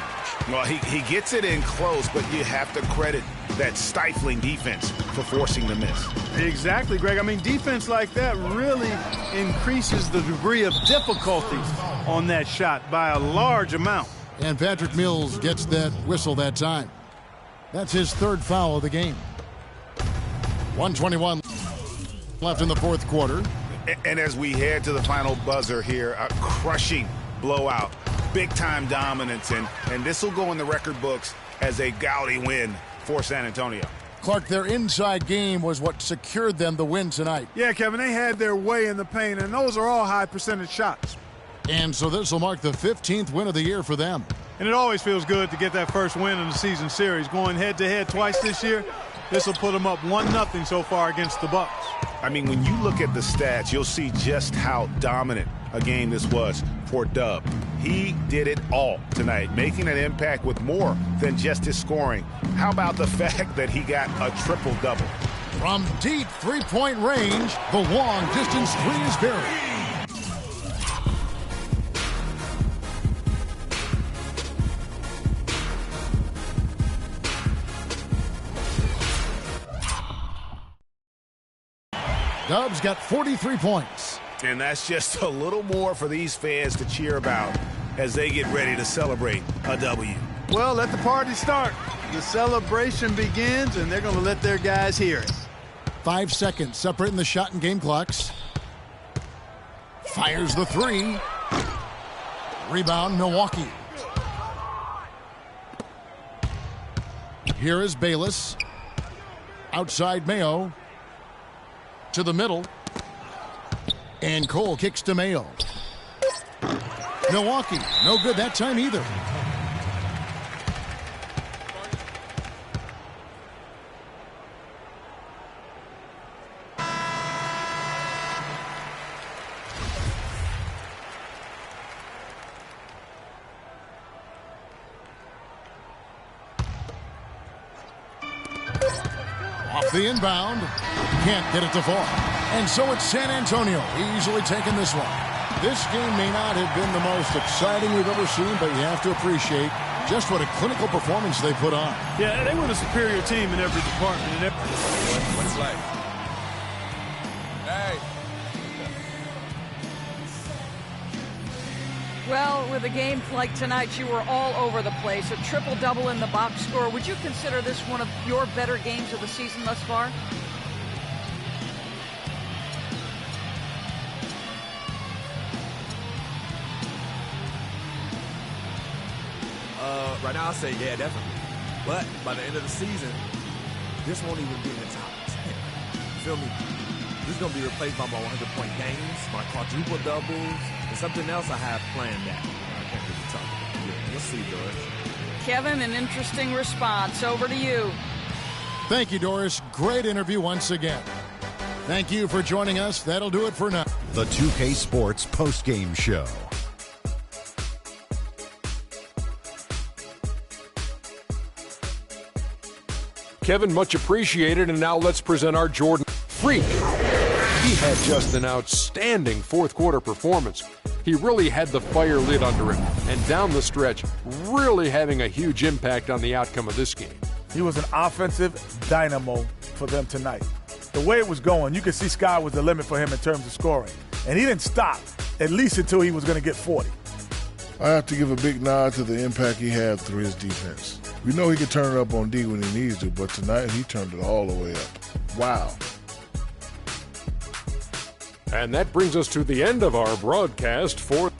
Well, he gets it in close, but you have to credit that stifling defense for forcing the miss. Exactly, Greg. I mean, defense like that really increases the degree of difficulty on that shot by a large amount. And Patrick Mills gets that whistle that time. That's his third foul of the game. 1:21 left in the fourth quarter. And as we head to the final buzzer here, a crushing blowout, big-time dominance, and this will go in the record books as a gaudy win for San Antonio. Clark, their inside game was what secured them the win tonight. Yeah, Kevin, they had their way in the paint, and those are all high percentage shots. And so this will mark the 15th win of the year for them. And it always feels good to get that first win in the season series. Going head-to-head twice this year, this will put them up 1-0 so far against the Bucks. I mean, when you look at the stats, you'll see just how dominant a game this was for Dub. He did it all tonight, making an impact with more than just his scoring. How about the fact that he got a triple-double? From deep three-point range, the long-distance three is buried. Dubs got 43 points. And that's just a little more for these fans to cheer about as they get ready to celebrate a W. Well, let the party start. The celebration begins, and they're going to let their guys hear it. 5 seconds separating the shot and game clocks. Fires the three. Rebound, Milwaukee. Here is Bayless. Outside Mayo. To the middle. And Cole kicks to Mayo. Milwaukee, no good that time either. Off the inbound. Can't get it to fall. And so it's San Antonio easily taking this one. This game may not have been the most exciting we've ever seen, but you have to appreciate just what a clinical performance they put on. Yeah, they were the superior team in every department. What it's like. Hey. Well, with a game like tonight, you were all over the place. A triple-double in the box score. Would you consider this one of your better games of the season thus far? Right now, I'll say, yeah, definitely. But by the end of the season, this won't even be in the top 10. Feel me? This is going to be replaced by my 100-point games, my quadruple doubles, and something else I have planned out. I can't really talk about it. You'll see, Doris. Kevin, an interesting response. Over to you. Thank you, Doris. Great interview once again. Thank you for joining us. That'll do it for now. The 2K Sports postgame show. Kevin, much appreciated, and now let's present our Jordan Freak. He had just an outstanding fourth-quarter performance. He really had the fire lit under him, and down the stretch, really having a huge impact on the outcome of this game. He was an offensive dynamo for them tonight. The way it was going, you could see sky was the limit for him in terms of scoring. And he didn't stop, at least until he was going to get 40. I have to give a big nod to the impact he had through his defense. We know he can turn it up on D when he needs to, but tonight he turned it all the way up. Wow. And that brings us to the end of our broadcast for...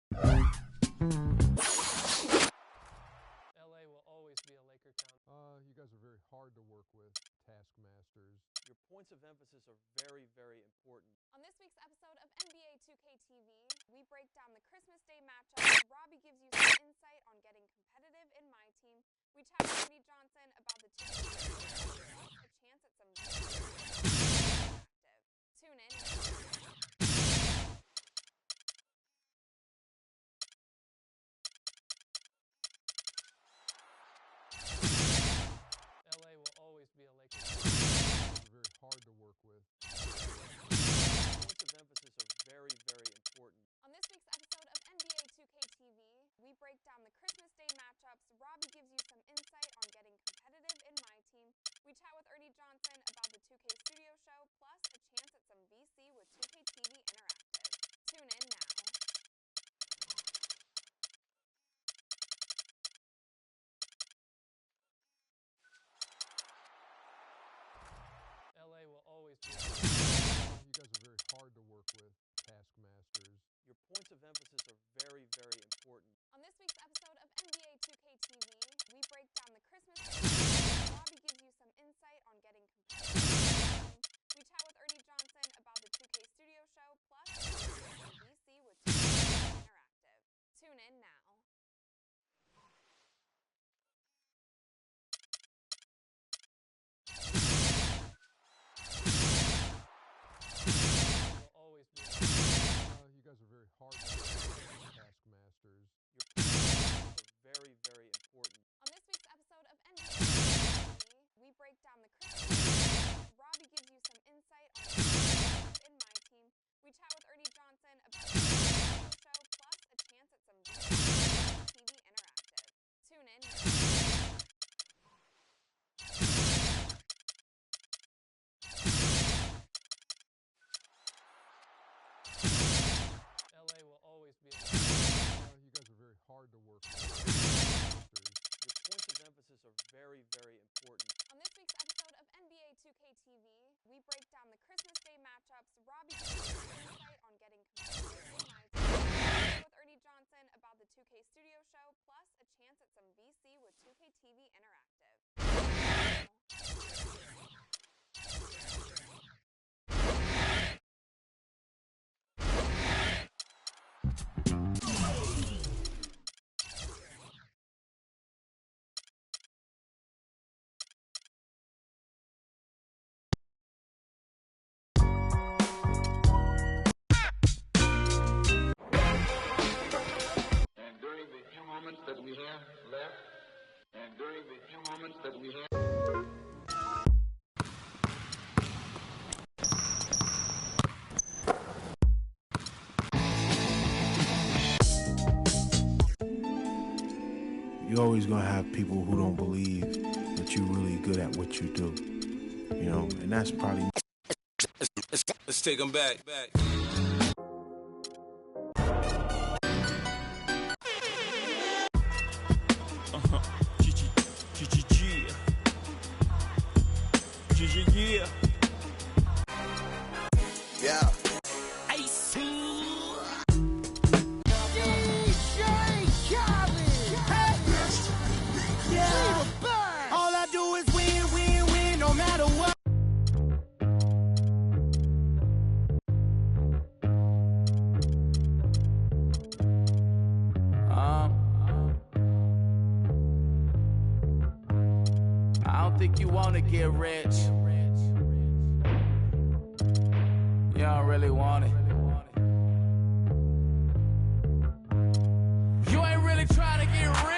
LA will always be a Laker town. You guys are very hard to work with, taskmasters. Your points of emphasis are very, very important. On this week's episode of NBA 2K TV, we break down the Christmas Day matchup. Robbie gives you some insight on getting competitive in my team. We chat with Ernie Johnson about the 2K plus a chance at some interactive. Tune in. LA will always be a Laker town. They're very hard to work with. Points of emphasis are very, very important. On this week's episode of NBA 2K TV, we break down the Christmas Day matchups. Robbie gives you some insight on getting competitive in my team. We chat with Ernie Johnson about the 2K studio show, plus a chance at some VC with 2K TV Interactive. Tune in now. LA will always be a Laker town. You guys are very hard to work with, taskmasters. Your points of emphasis are very, very important. On this week's episode of NBA 2K TV, we break down the Christmas Day matchups. Robbie gives you some insight on getting competitive in my team. We chat with Ernie Johnson about the 2K studio show, plus a chance at some VC with 2K Interactive. Tune in now. Will always be a Laker town. You guys are very hard to work with, taskmasters. Your points of emphasis are very, very important. On this week's episode of NBA 2K TV, we break down the Christmas Day matchups. Robbie gives you some insight on getting competitive in my team. We chat with Ernie Johnson about the studio show, plus a chance at some VC with 2K TV Interactive. Tune in now. LA will always be a Laker town. You guys are very hard to work with, taskmasters. Your points of emphasis are very, very important. On this week's episode of NBA 2K TV, we break down the Christmas Day matchups. Robbie gives you some insight on getting competitive in my team. We chat with Ernie Johnson about the 2K studio show, plus a chance at some VC with 2K TV Interactive. And during the few moments that we have left, You're always gonna have people who don't believe that you're really good at what you do, you know, and that's probably. Let's take them back. Yeah. All I do is win, win, win, no matter what. I don't think you wanna get rich. You don't really want it. You ain't really trying to get rich.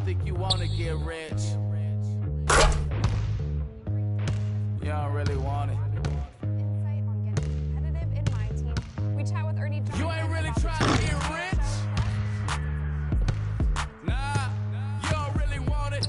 think you wanna get rich. You don't really want it. You ain't really trying to get rich. Nah, you don't really want it.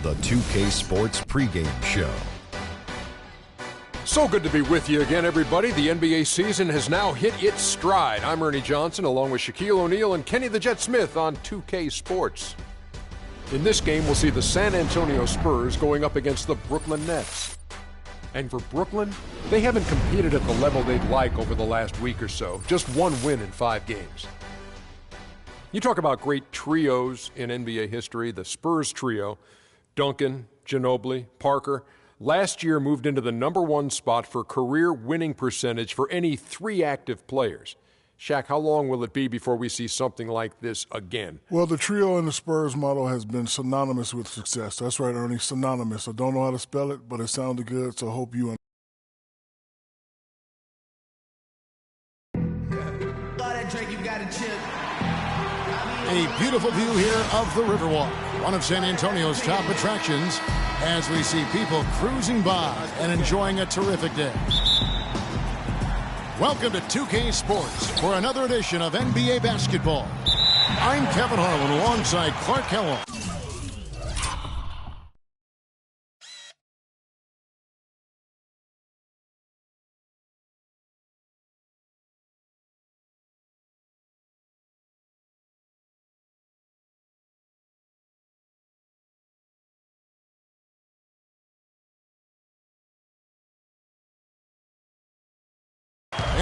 The 2K Sports pregame show. So good to be with you again, everybody. The NBA season has now hit its stride. I'm Ernie Johnson, along with Shaquille O'Neal and Kenny the Jet Smith on 2K Sports. In this game, we'll see the San Antonio Spurs going up against the Brooklyn Nets. And for Brooklyn, they haven't competed at the level they'd like over the last week or so. Just one win in 5 games. You talk about great trios in NBA history, the Spurs trio, Duncan, Ginobili, Parker, last year moved into the #1 spot for career winning percentage for any 3 active players. Shaq, how long will it be before we see something like this again? Well, the trio in the Spurs model has been synonymous with success. That's right, Ernie, synonymous. I don't know how to spell it, but it sounded good, so I hope you A beautiful view here of the Riverwalk, one of San Antonio's top attractions, as we see people cruising by and enjoying a terrific day. Welcome to 2K Sports for another edition of NBA basketball. I'm Kevin Harlan alongside Clark Kellogg.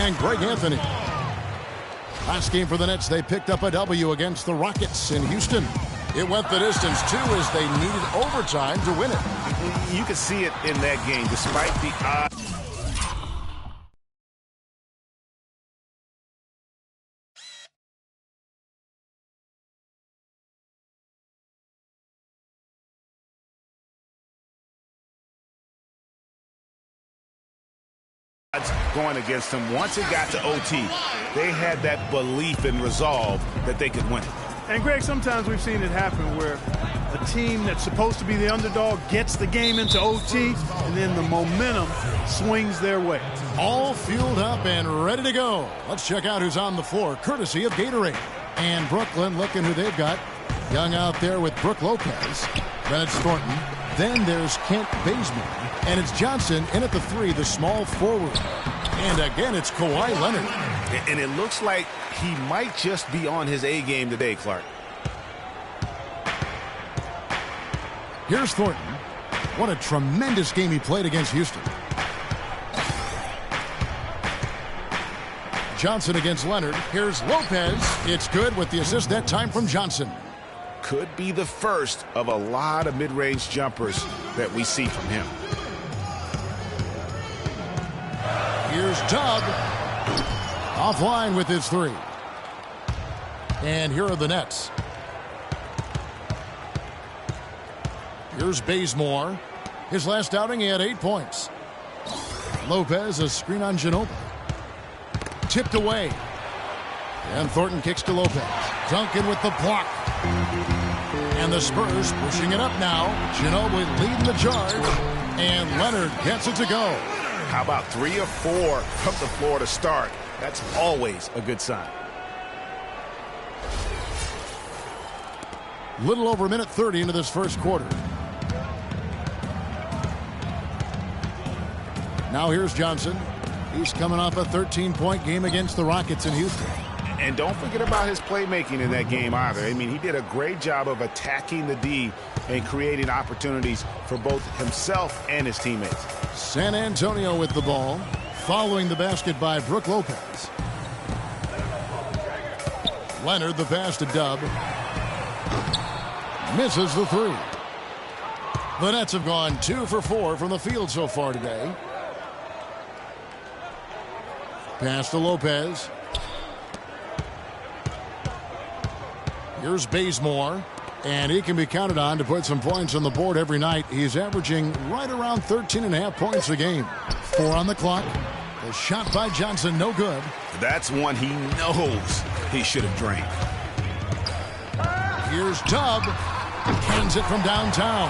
And Greg Anthony. Last game for the Nets, they picked up a W against the Rockets in Houston. It went the distance, too, as they needed overtime to win it. You can see it in that game, despite the odds. Going against them. Once it got to OT, they had that belief and resolve that they could win it. And Greg, sometimes we've seen it happen where a team that's supposed to be the underdog gets the game into OT, and then the momentum swings their way. All fueled up and ready to go. Let's check out who's on the floor, courtesy of Gatorade. And Brooklyn, looking who they've got. Young out there with Brook Lopez. Then it's Thornton. Then there's Kent Bazemore. And it's Johnson in at the 3, the small forward. And again, it's Kawhi Leonard. And it looks like he might just be on his A game today, Clark. Here's Thornton. What a tremendous game he played against Houston. Johnson against Leonard. Here's Lopez. It's good with the assist that time from Johnson. Could be the first of a lot of mid-range jumpers that we see from him. Here's Dub. Offline with his three. And here are the Nets. Here's Bazemore. His last outing, he had 8 points. Lopez, a screen on Ginobili. Tipped away. And Thornton kicks to Lopez. Duncan with the block. And the Spurs pushing it up now. Ginobili leading the charge. And Leonard gets it to go. How about 3 of 4 from the floor to start? That's always a good sign. Little over a minute 30 into this first quarter. Now here's Johnson. He's coming off a 13-point game against the Rockets in Houston. And don't forget about his playmaking in that game either. I mean, he did a great job of attacking the D and creating opportunities for both himself and his teammates. San Antonio with the ball, following the basket by Brook Lopez. Leonard, the pass to Dub. Misses the three. The Nets have gone 2 for 4 from the field so far today. Pass to Lopez. Here's Bazemore. And he can be counted on to put some points on the board every night. He's averaging right around 13.5 points a game. 4 on the clock. The shot by Johnson, no good. That's one he knows he should have drained. Here's Dub. Cans it from downtown.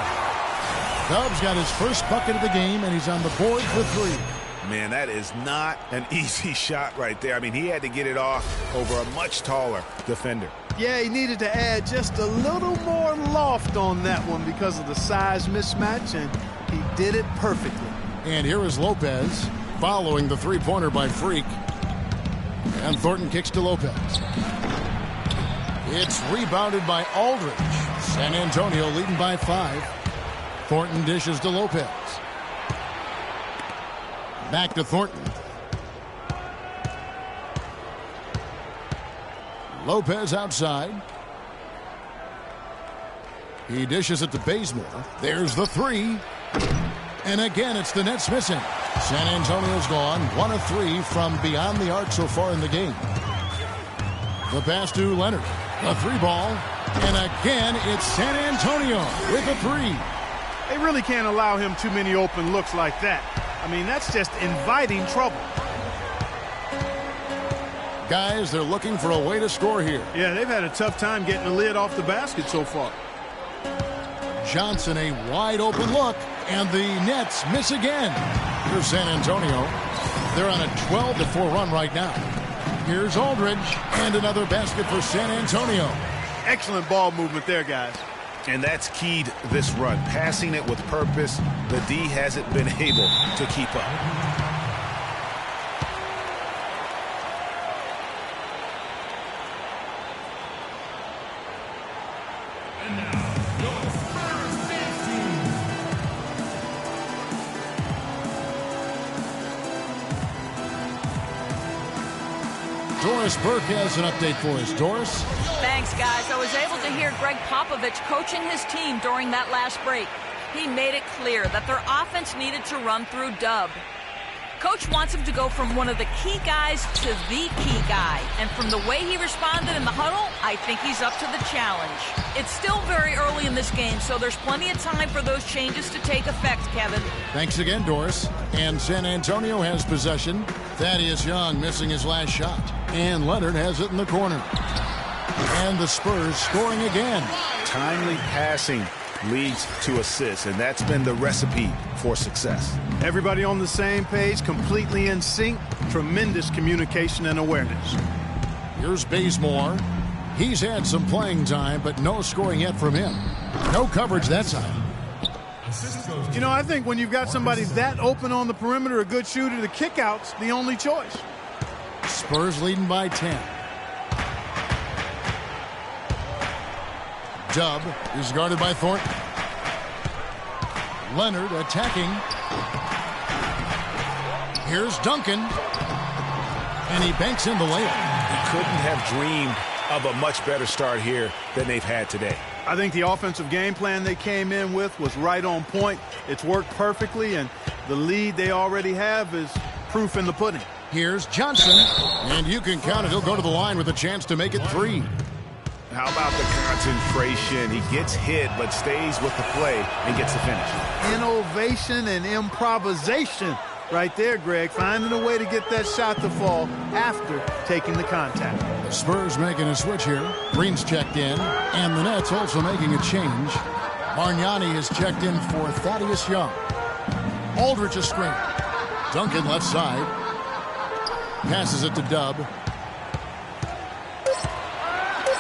Dub's got his first bucket of the game, and he's on the board for 3. Man, that is not an easy shot right there. I mean, he had to get it off over a much taller defender. Yeah, he needed to add just a little more loft on that one because of the size mismatch, and he did it perfectly. And here is Lopez following the three-pointer by Freak. And Thornton kicks to Lopez. It's rebounded by Aldridge. San Antonio leading by 5. Thornton dishes to Lopez. Back to Thornton. Lopez outside. He dishes it to Bazemore. There's the 3. And again, it's the Nets missing. San Antonio's gone 1 of 3 from beyond the arc so far in the game. The pass to Leonard. The 3-ball. And again, it's San Antonio with a 3. They really can't allow him too many open looks like that. I mean, that's just inviting trouble. Guys, they're looking for a way to score here. Yeah, they've had a tough time getting the lid off the basket so far. Johnson, a wide open look, and the Nets miss again. Here's San Antonio. They're on a 12-4 run right now. Here's Aldridge, and another basket for San Antonio. Excellent ball movement there, guys. And that's keyed this run. Passing it with purpose. The D hasn't been able to keep up. Doris Burke has an update for us. Doris? Thanks, guys. I was able to hear Greg Popovich coaching his team during that last break. He made it clear that their offense needed to run through Dub. Coach wants him to go from one of the key guys to the key guy. And from the way he responded in the huddle, I think he's up to the challenge. It's still very early in this game, so there's plenty of time for those changes to take effect, Kevin. Thanks again, Doris. And San Antonio has possession. Thaddeus Young missing his last shot. And Leonard has it in the corner. And the Spurs scoring again. Timely passing leads to assists, and that's been the recipe for success. Everybody on the same page, completely in sync. Tremendous communication and awareness. Here's Bazemore. He's had some playing time, but no scoring yet from him. No coverage that time. You know, I think when you've got somebody that open on the perimeter, a good shooter, the kickout's the only choice. Spurs leading by 10. Dub is guarded by Thornton. Leonard attacking. Here's Duncan. And he banks in the layup. He couldn't have dreamed of a much better start here than they've had today. I think the offensive game plan they came in with was right on point. It's worked perfectly, and the lead they already have is proof in the pudding. Here's Johnson, and you can count it. He'll go to the line with a chance to make it 3. How about the concentration? He gets hit, but stays with the play and gets the finish. Innovation and improvisation right there, Greg. Finding a way to get that shot to fall after taking the contact. The Spurs making a switch here. Green's checked in, and the Nets also making a change. Bargnani is checked in for Thaddeus Young. Aldridge a screen. Duncan left side. Passes it to Dub.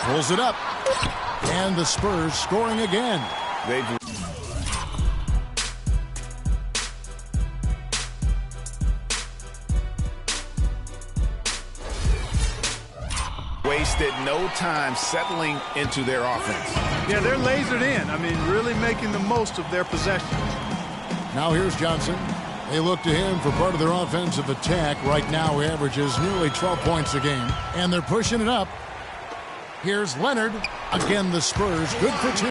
Pulls it up. And the Spurs scoring again. They've wasted no time settling into their offense. Yeah, they're lasered in. I mean, really making the most of their possessions. Now here's Johnson. They look to him for part of their offensive attack. Right now, he averages nearly 12 points a game. And they're pushing it up. Here's Leonard. Again, the Spurs. Good for 2.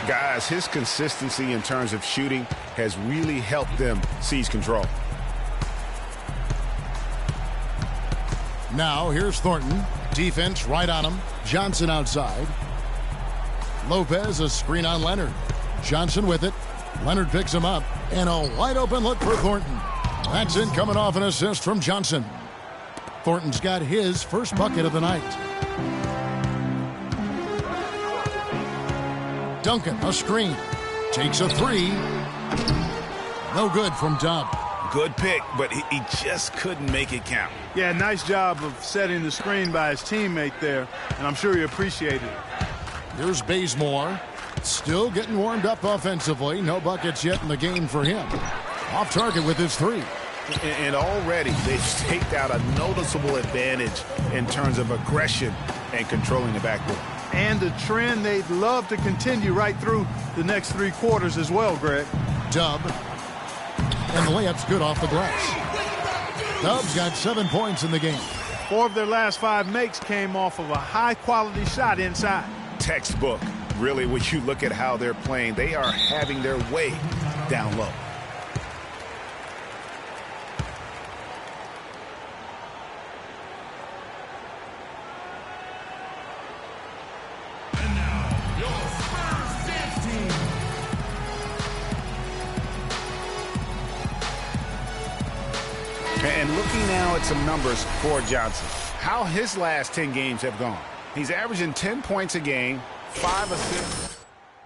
Guys, his consistency in terms of shooting has really helped them seize control. Now here's Thornton. Defense right on him. Johnson outside. Lopez a screen on Leonard. Johnson with it. Leonard picks him up. And a wide open look for Thornton. That's in, coming off an assist from Johnson. Thornton's got his first bucket of the night. Duncan, a screen. Takes a 3. No good from Dub. Good pick, but he just couldn't make it count. Yeah, nice job of setting the screen by his teammate there, and I'm sure he appreciated it. Here's Bazemore. Still getting warmed up offensively. No buckets yet in the game for him. Off target with his 3. And already they've staked out a noticeable advantage in terms of aggression and controlling the backboard. And a trend they'd love to continue right through the next 3 quarters as well, Greg. Dub. And the layup's good off the glass. Dub's got 7 points in the game. 4 of their last 5 makes came off of a high-quality shot inside. Textbook. Really, when you look at how they're playing, they are having their way down low. And looking now at some numbers for Johnson. How his last 10 games have gone. He's averaging 10 points a game, 5 assists.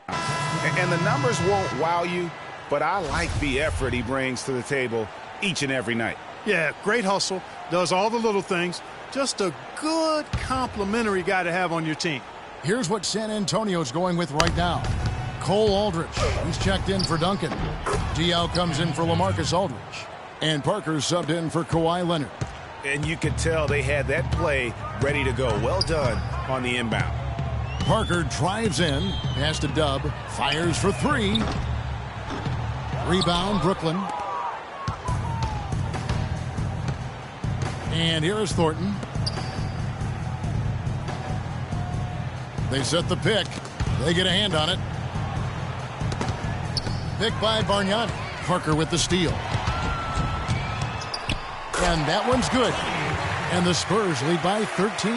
And the numbers won't wow you, but I like the effort he brings to the table each and every night. Yeah, great hustle, does all the little things. Just a good complimentary guy to have on your team. Here's what San Antonio's going with right now. Cole Aldridge. He's checked in for Duncan. Diaw comes in for LaMarcus Aldridge. And Parker's subbed in for Kawhi Leonard. And you could tell they had that play ready to go. Well done on the inbound. Parker drives in. Pass to Dub. Fires for 3. Rebound, Brooklyn. And here is Thornton. They set the pick. They get a hand on it. Pick by Bargnani. Parker with the steal. And that one's good. And the Spurs lead by 13.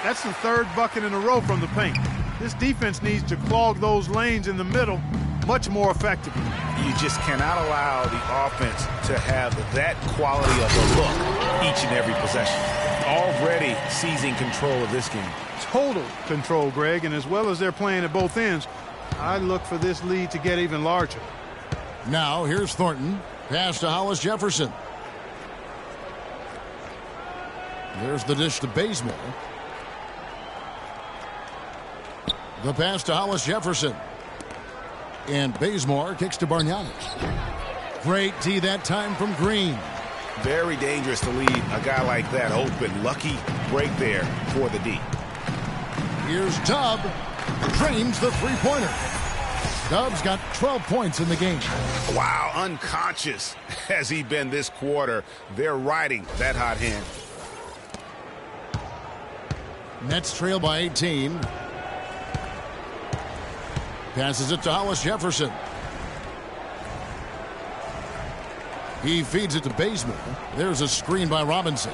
That's the 3rd bucket in a row from the paint. This defense needs to clog those lanes in the middle much more effectively. You just cannot allow the offense to have that quality of a look each and every possession. already seizing control of this game. Total control, Greg, and as well as they're playing at both ends, I look for this lead to get even larger. Now here's Thornton. Pass to Hollis Jefferson. There's the dish to Bazemore. The pass to Hollis Jefferson. And Bazemore kicks to Bargnani. Great D that time from Green. Very dangerous to leave a guy like that open. Lucky break there for the D. Here's Dubb. Drains the three-pointer. Dubb's got 12 points in the game. Wow, unconscious has he been this quarter. They're riding that hot hand. Nets trail by 18. Passes it to Hollis Jefferson. He feeds it to Bazemore. There's a screen by Robinson.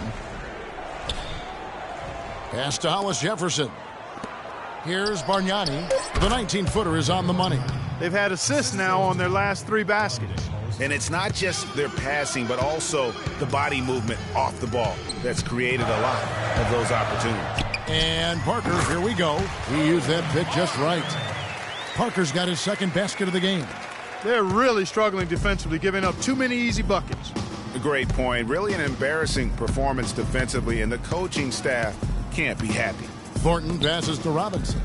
Pass to Hollis Jefferson. Here's Bargnani. The 19-footer is on the money. They've had assists now on their last 3 baskets. And it's not just their passing, but also the body movement off the ball that's created a lot of those opportunities. And Parker, here we go. He used that pick just right. Parker's got his second basket of the game. They're really struggling defensively, giving up too many easy buckets. A great point. Really an embarrassing performance defensively, and the coaching staff can't be happy. Thornton passes to Robinson.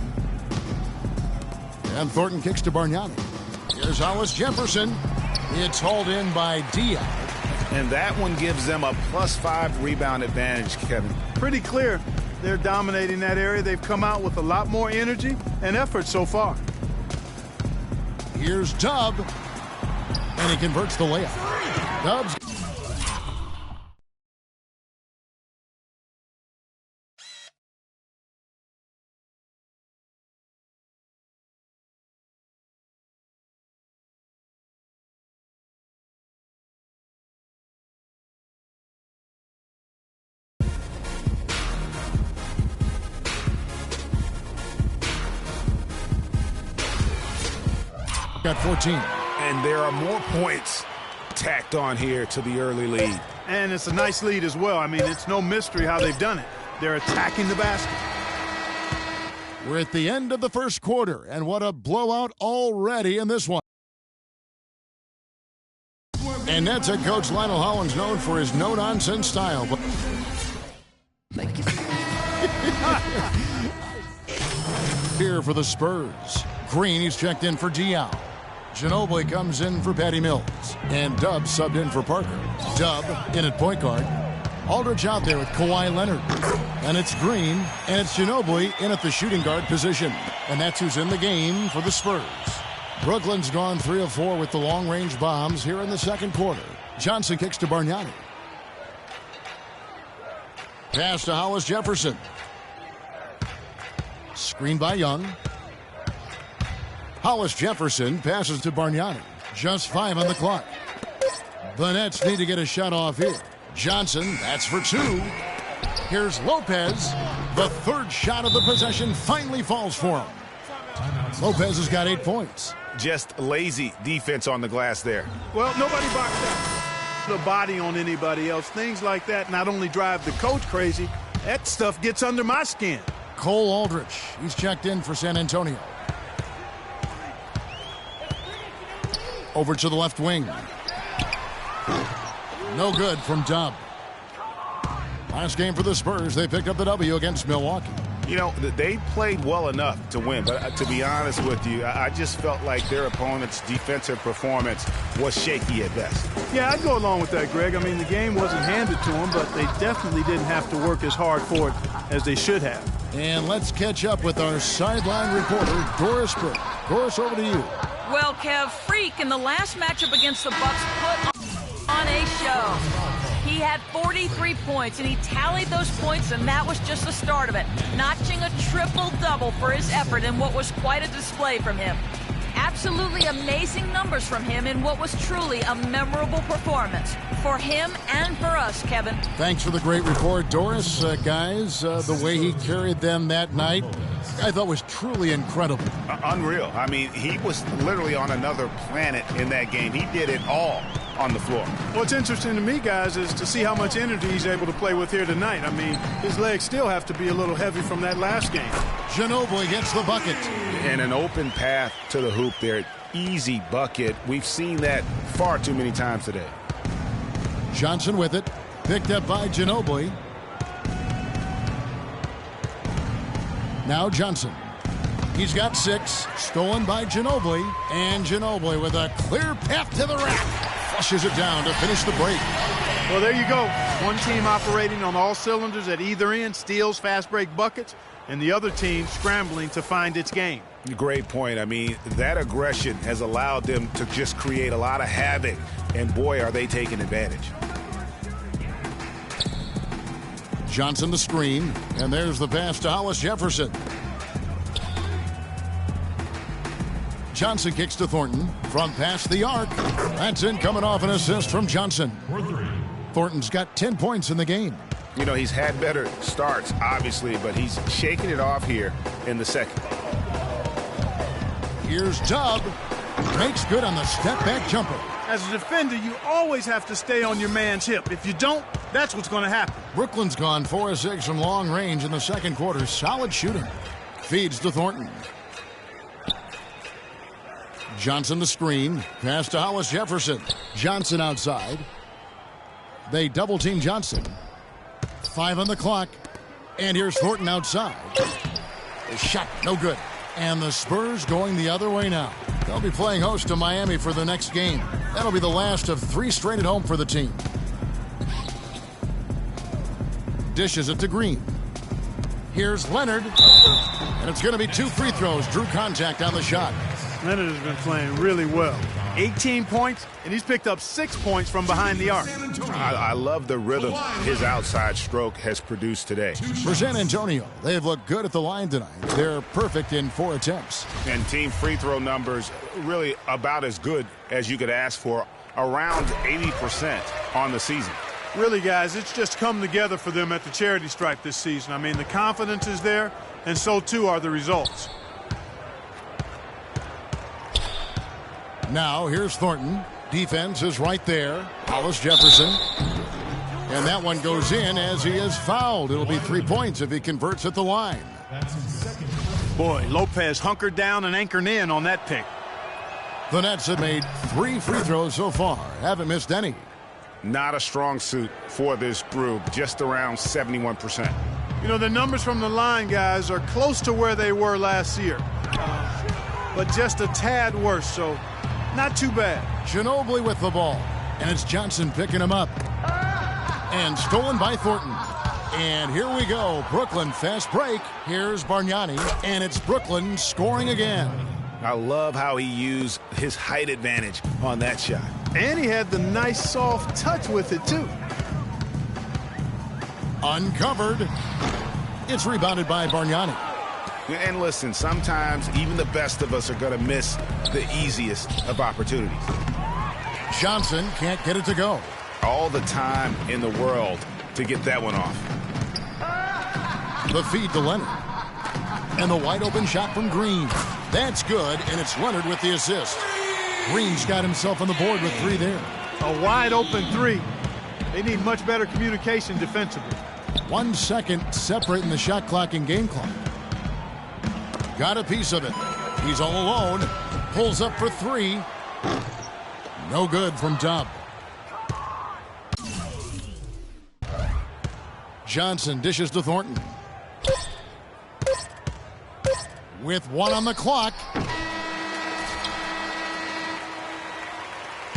And Thornton kicks to Bargnani. Here's Hollis Jefferson. It's hauled in by Diaz. And that one gives them a +5 rebound advantage, Kevin. Pretty clear. They're dominating that area. They've come out with a lot more energy and effort so far. Here's Dubb. And he converts the layup. Dubb's... Got 14. And there are more points tacked on here to the early lead. And it's a nice lead as well. I mean, it's no mystery how they've done it. They're attacking the basket. We're at the end of the first quarter, and what a blowout already in this one. And Nets head coach Lionel Hollins known for his no-nonsense style. Here for the Spurs. Green, he's checked in for Diao. Ginobili comes in for Patty Mills. And Dubb subbed in for Parker. Dubb in at point guard. Aldridge out there with Kawhi Leonard. And it's Green, and it's Ginobili in at the shooting guard position. And that's who's in the game for the Spurs. Brooklyn's gone 3 of 4 with the long-range bombs here in the second quarter. Johnson kicks to Bargnani. Pass to Hollis Jefferson. Screen by Young. Hollis Jefferson passes to Bargnani. Just 5 on the clock. The Nets need to get a shot off here. Johnson, that's for 2. Here's Lopez. The third shot of the possession finally falls for him. Lopez has got 8 points. Just lazy defense on the glass there. Well, nobody boxed out the body on anybody else. Things like that not only drive the coach crazy, that stuff gets under my skin. Cole Aldrich, he's checked in for San Antonio. Over to the left wing. No good from Dubb. Last game for the Spurs, they picked up the W against Milwaukee. You know, they played well enough to win, but to be honest with you, I just felt like their opponent's defensive performance was shaky at best. Yeah, I'd go along with that, Greg. I mean, the game wasn't handed to them, but they definitely didn't have to work as hard for it as they should have. And let's catch up with our sideline reporter, Doris Burke. Doris, over to you. Well, Kev, Freak in the last matchup against the Bucks put on a show. He had 43 points, and he tallied those points, and that was just the start of it, notching a triple-double for his effort in what was quite a display from him. Absolutely amazing numbers from him in what was truly a memorable performance for him and for us, Kevin. Thanks for the great report, Doris. Guys, the way he carried them that night, I thought was truly incredible. Unreal. I mean, he was literally on another planet in that game. He did it all on the floor. What's interesting to me, guys, is to see how much energy he's able to play with here tonight. I mean, his legs still have to be a little heavy from that last game. Ginobili gets the bucket. And an open path to the hoop there. Easy bucket. We've seen that far too many times today. Johnson with it. Picked up by Ginobili. Now Johnson. He's got 6. Stolen by Ginobili. And Ginobili with a clear path to the rack. Flushes it down to finish the break. Well, there you go. One team operating on all cylinders at either end, steals, fast break buckets, and the other team scrambling to find its game. Great point. I mean, that aggression has allowed them to just create a lot of havoc. And boy, are they taking advantage. Johnson the screen. And there's the pass to Hollis Jefferson. Johnson kicks to Thornton. Front pass the arc. That's in, coming off an assist from Johnson. Thornton's got 10 points in the game. You know, he's had better starts, obviously, but he's shaking it off here in the second. Here's Dub. Makes good on the step-back jumper. As a defender, you always have to stay on your man's hip. If you don't, that's what's going to happen. Brooklyn's gone 4 of 6 from long range in the second quarter. Solid shooting. Feeds to Thornton. Johnson the screen. Pass to Hollis Jefferson. Johnson outside. They double-team Johnson. 5 on the clock. And here's Thornton outside. The shot, no good. And the Spurs going the other way now. They'll be playing host to Miami for the next game. That'll be the last of 3 straight at home for the team. Dishes it to Green. Here's Leonard. And it's going to be 2 free throws. Drew contact on the shot. Leonard has been playing really well. 18 points, and he's picked up 6 points from behind the arc. I love the rhythm his outside stroke has produced today. For San Antonio, they've looked good at the line tonight. They're perfect in 4 attempts. And team free throw numbers really about as good as you could ask for, around 80% on the season. Really, guys, it's just come together for them at the charity stripe this season. I mean, the confidence is there, and so too are the results. Now, here's Thornton. Defense is right there. Hollis Jefferson. And that one goes in as he is fouled. It'll be 3 points if he converts at the line. Boy, Lopez hunkered down and anchored in on that pick. The Nets have made 3 free throws so far. Haven't missed any. Not a strong suit for this group. Just around 71%. You know, the numbers from the line, guys, are close to where they were last year. But just a tad worse, so not too bad. Ginobili with the ball. And it's Johnson picking him up. And stolen by Thornton. And here we go. Brooklyn fast break. Here's Bargnani. And it's Brooklyn scoring again. I love how he used his height advantage on that shot. And he had the nice soft touch with it, too. Uncovered. It's rebounded by Bargnani. And listen, sometimes even the best of us are going to miss the easiest of opportunities. Johnson can't get it to go. All the time in the world to get that one off. The feed to Leonard. And the wide open shot from Green. That's good, and it's Leonard with the assist. Green's got himself on the board with 3 there. A wide open 3. They need much better communication defensively. 1 second separating the shot clock and game clock. Got a piece of it. He's all alone. Pulls up for 3. No good from Dub. Johnson dishes to Thornton. With 1 on the clock.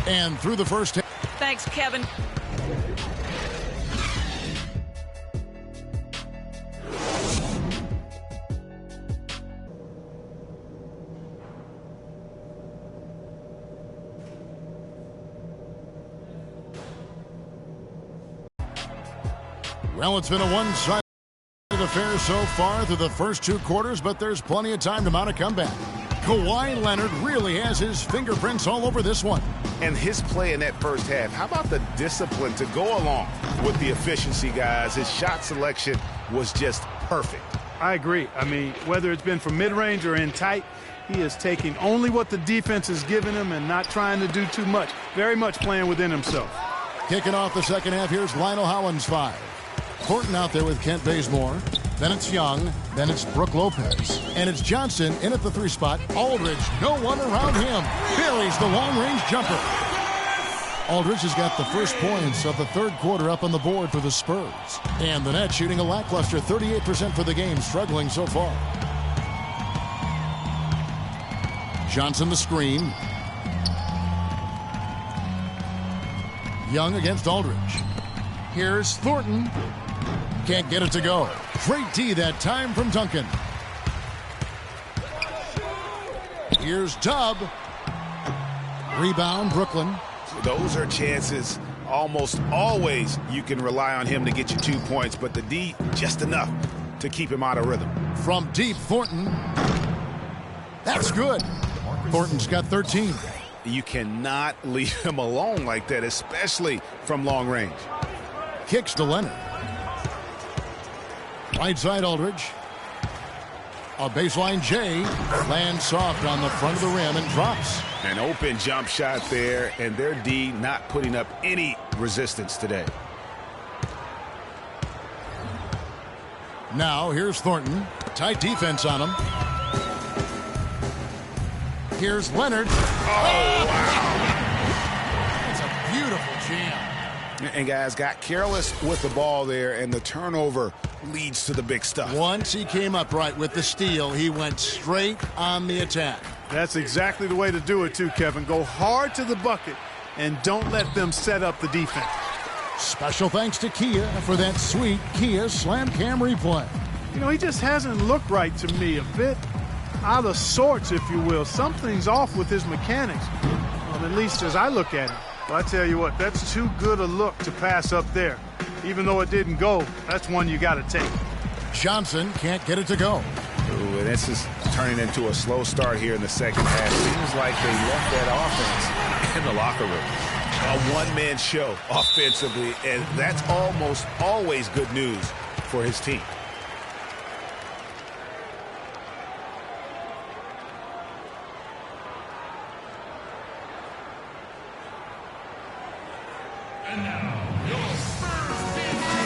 And through the first. Thanks, Kevin. Well, it's been a one-sided affair so far through the first 2 quarters, but there's plenty of time to mount a comeback. Kawhi Leonard really has his fingerprints all over this one. And his play in that first half, how about the discipline to go along with the efficiency, guys? His shot selection was just perfect. I agree. I mean, whether it's been from mid-range or in tight, he is taking only what the defense is giving him and not trying to do too much. Very much playing within himself. Kicking off the second half, here's Lionel Hollins 5. Thornton out there with Kent Bazemore. Then it's Young. Then it's Brook Lopez. And it's Johnson in at the 3 spot. Aldridge, no one around him. Buries the long-range jumper. Aldridge has got the first points of the third quarter up on the board for the Spurs. And the Nets shooting a lackluster 38% for the game, struggling so far. Johnson the screen. Young against Aldridge. Here's Thornton. Can't get it to go. Great D that time from Duncan. Here's Tubb. Rebound, Brooklyn. Those are chances almost always you can rely on him to get you 2 points, but the D just enough to keep him out of rhythm. From deep, Thornton. That's good. Thornton's got 13. You cannot leave him alone like that, especially from long range. Kicks to Leonard. Right side Aldridge. A baseline J. Lands soft on the front of the rim and drops. An open jump shot there, and their D not putting up any resistance today. Now here's Thornton. Tight defense on him. Here's Leonard. Oh, wow. It's a beautiful jam. And guys got careless with the ball there, and the turnover leads to the big stuff. Once he came up right with the steal, he went straight on the attack. That's exactly the way to do it too, Kevin. Go hard to the bucket and don't let them set up the defense. Special thanks to Kia for that sweet Kia Slam Cam replay. You know, he just hasn't looked right to me. A bit out of sorts, if you will. Something's off with his mechanics, at least as I look at him. Well, I tell you what, that's too good a look to pass up there. Even though it didn't go, that's one you got to take. Johnson can't get it to go. Ooh, and this is turning into a slow start here in the second half. Seems like they left that offense in the locker room. A one-man show offensively, and that's almost always good news for his team.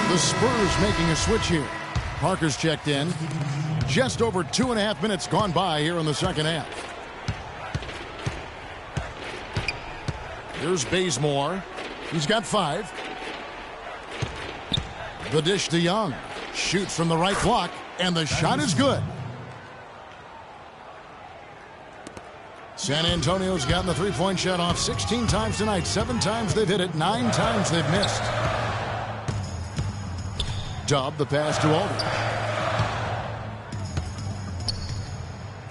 The Spurs making a switch here. Parker's checked in. Just over 2.5 minutes gone by here in the second half. Here's Bazemore. He's got 5. The dish to Young. Shoots from the right block, and the shot is good. San Antonio's gotten the three-point shot off 16 times tonight. 7 times they've hit it, 9 times they've missed. Tubb, the pass to Aldridge.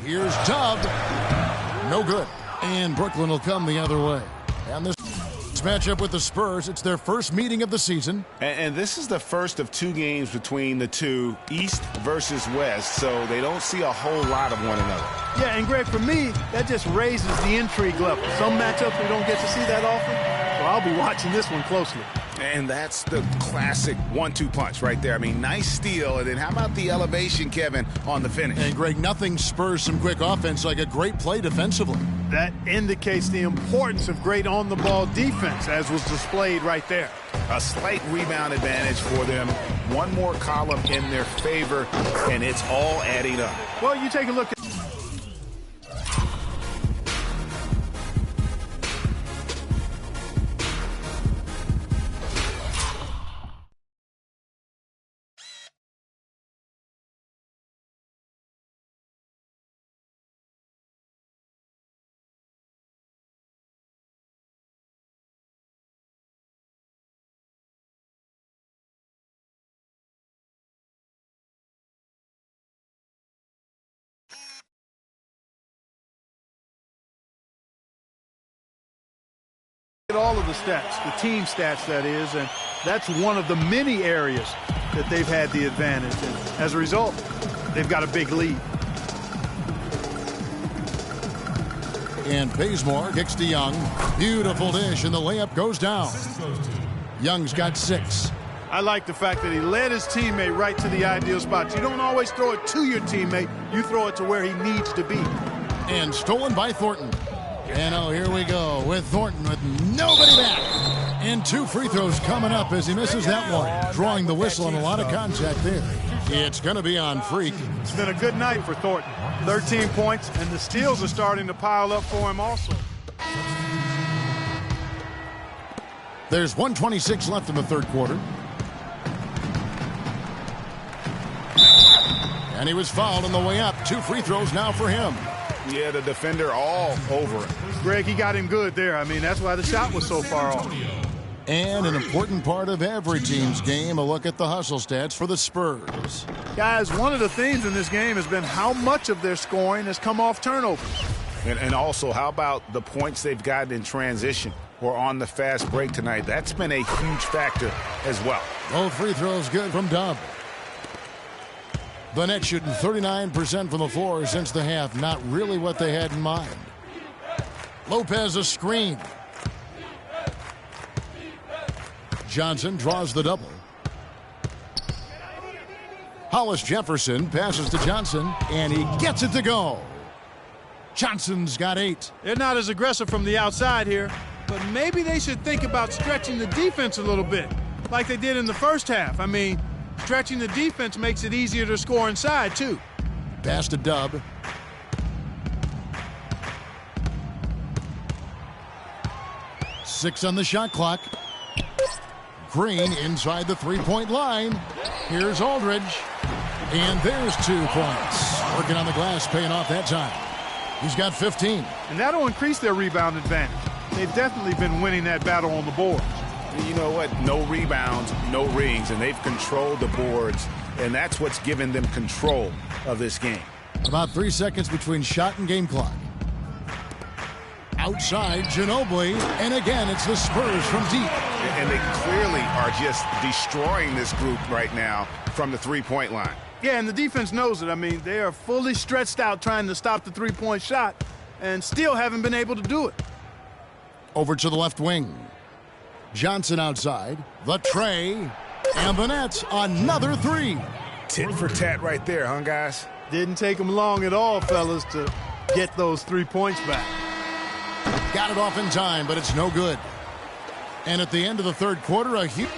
Here's Tubb. No good. And Brooklyn will come the other way. And this matchup with the Spurs, it's their first meeting of the season. And this is the first of 2 games between the two, East versus West, so they don't see a whole lot of one another. Yeah, and Greg, for me, that just raises the intrigue level. Some matchups we don't get to see that often, so I'll be watching this one closely. And that's the classic 1-2 punch right there. I mean, nice steal, and then how about the elevation, Kevin, on the finish? And, Greg, nothing spurs some quick offense like a great play defensively. That indicates the importance of great on-the-ball defense, as was displayed right there. A slight rebound advantage for them. One more column in their favor, and it's all adding up. Well, you take a look at all of the stats, the team stats, that is, and that's one of the many areas that they've had the advantage. And as a result, they've got a big lead. And Bazemore kicks to Young. Beautiful dish, and the layup goes down. Young's got 6. I like the fact that he led his teammate right to the ideal spot. You don't always throw it to your teammate. You throw it to where he needs to be. And stolen by Thornton. And oh, here we go with Thornton with nobody back. And 2 free throws coming up as he misses that one. Drawing the whistle and a lot of contact there. It's going to be on Freak. It's been a good night for Thornton. 13 points, and the steals are starting to pile up for him also. There's 1:26 left in the third quarter. And he was fouled on the way up. 2 free throws now for him. Yeah, the defender all over it. Greg, he got him good there. I mean, that's why the shot was so far off. And an important part of every team's game, a look at the hustle stats for the Spurs. Guys, one of the themes in this game has been how much of their scoring has come off turnovers. And also, how about the points they've gotten in transition or on the fast break tonight? That's been a huge factor as well. Both free throws good from Dub. The Nets shooting 39% from the floor since the half. Not really what they had in mind. Lopez a screen. Johnson draws the double. Hollis Jefferson passes to Johnson, and he gets it to go. Johnson's got 8. They're not as aggressive from the outside here, but maybe they should think about stretching the defense a little bit, like they did in the first half. I mean, stretching the defense makes it easier to score inside, too. Pass to Dub. Six on the shot clock. Green inside the three-point line. Here's Aldridge. And there's 2 points. Working on the glass, paying off that time. He's got 15. And that'll increase their rebound advantage. They've definitely been winning that battle on the boards. You know what? No rebounds, no rings, and they've controlled the boards, and that's what's given them control of this game. About 3 seconds between shot and game clock. Outside, Ginobili, and again, it's the Spurs from deep. And they clearly are just destroying this group right now from the three-point line. Yeah, and the defense knows it. I mean, they are fully stretched out trying to stop the three-point shot and still haven't been able to do it. Over to the left wing. Johnson outside. The tray. And the Nets, another 3. Tit for tat right there, huh, guys? Didn't take them long at all, fellas, to get those 3 points back. Got it off in time, but it's no good. And at the end of the third quarter, a huge...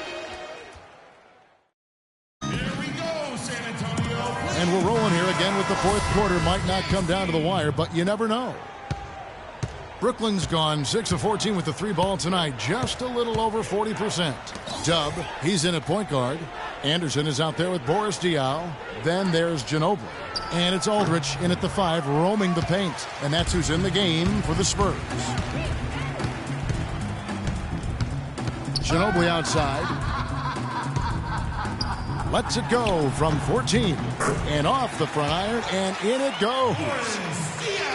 And we're rolling here again with the fourth quarter. Might not come down to the wire, but you never know. Brooklyn's gone 6 of 14 with the 3 ball tonight. Just a little over 40%. Dub, he's in at point guard. Anderson is out there with Boris Diaw. Then there's Ginobili. And it's Aldridge in at the 5, roaming the paint. And that's who's in the game for the Spurs. Ginobili outside. Lets it go from 14. And off the front iron, and in it goes.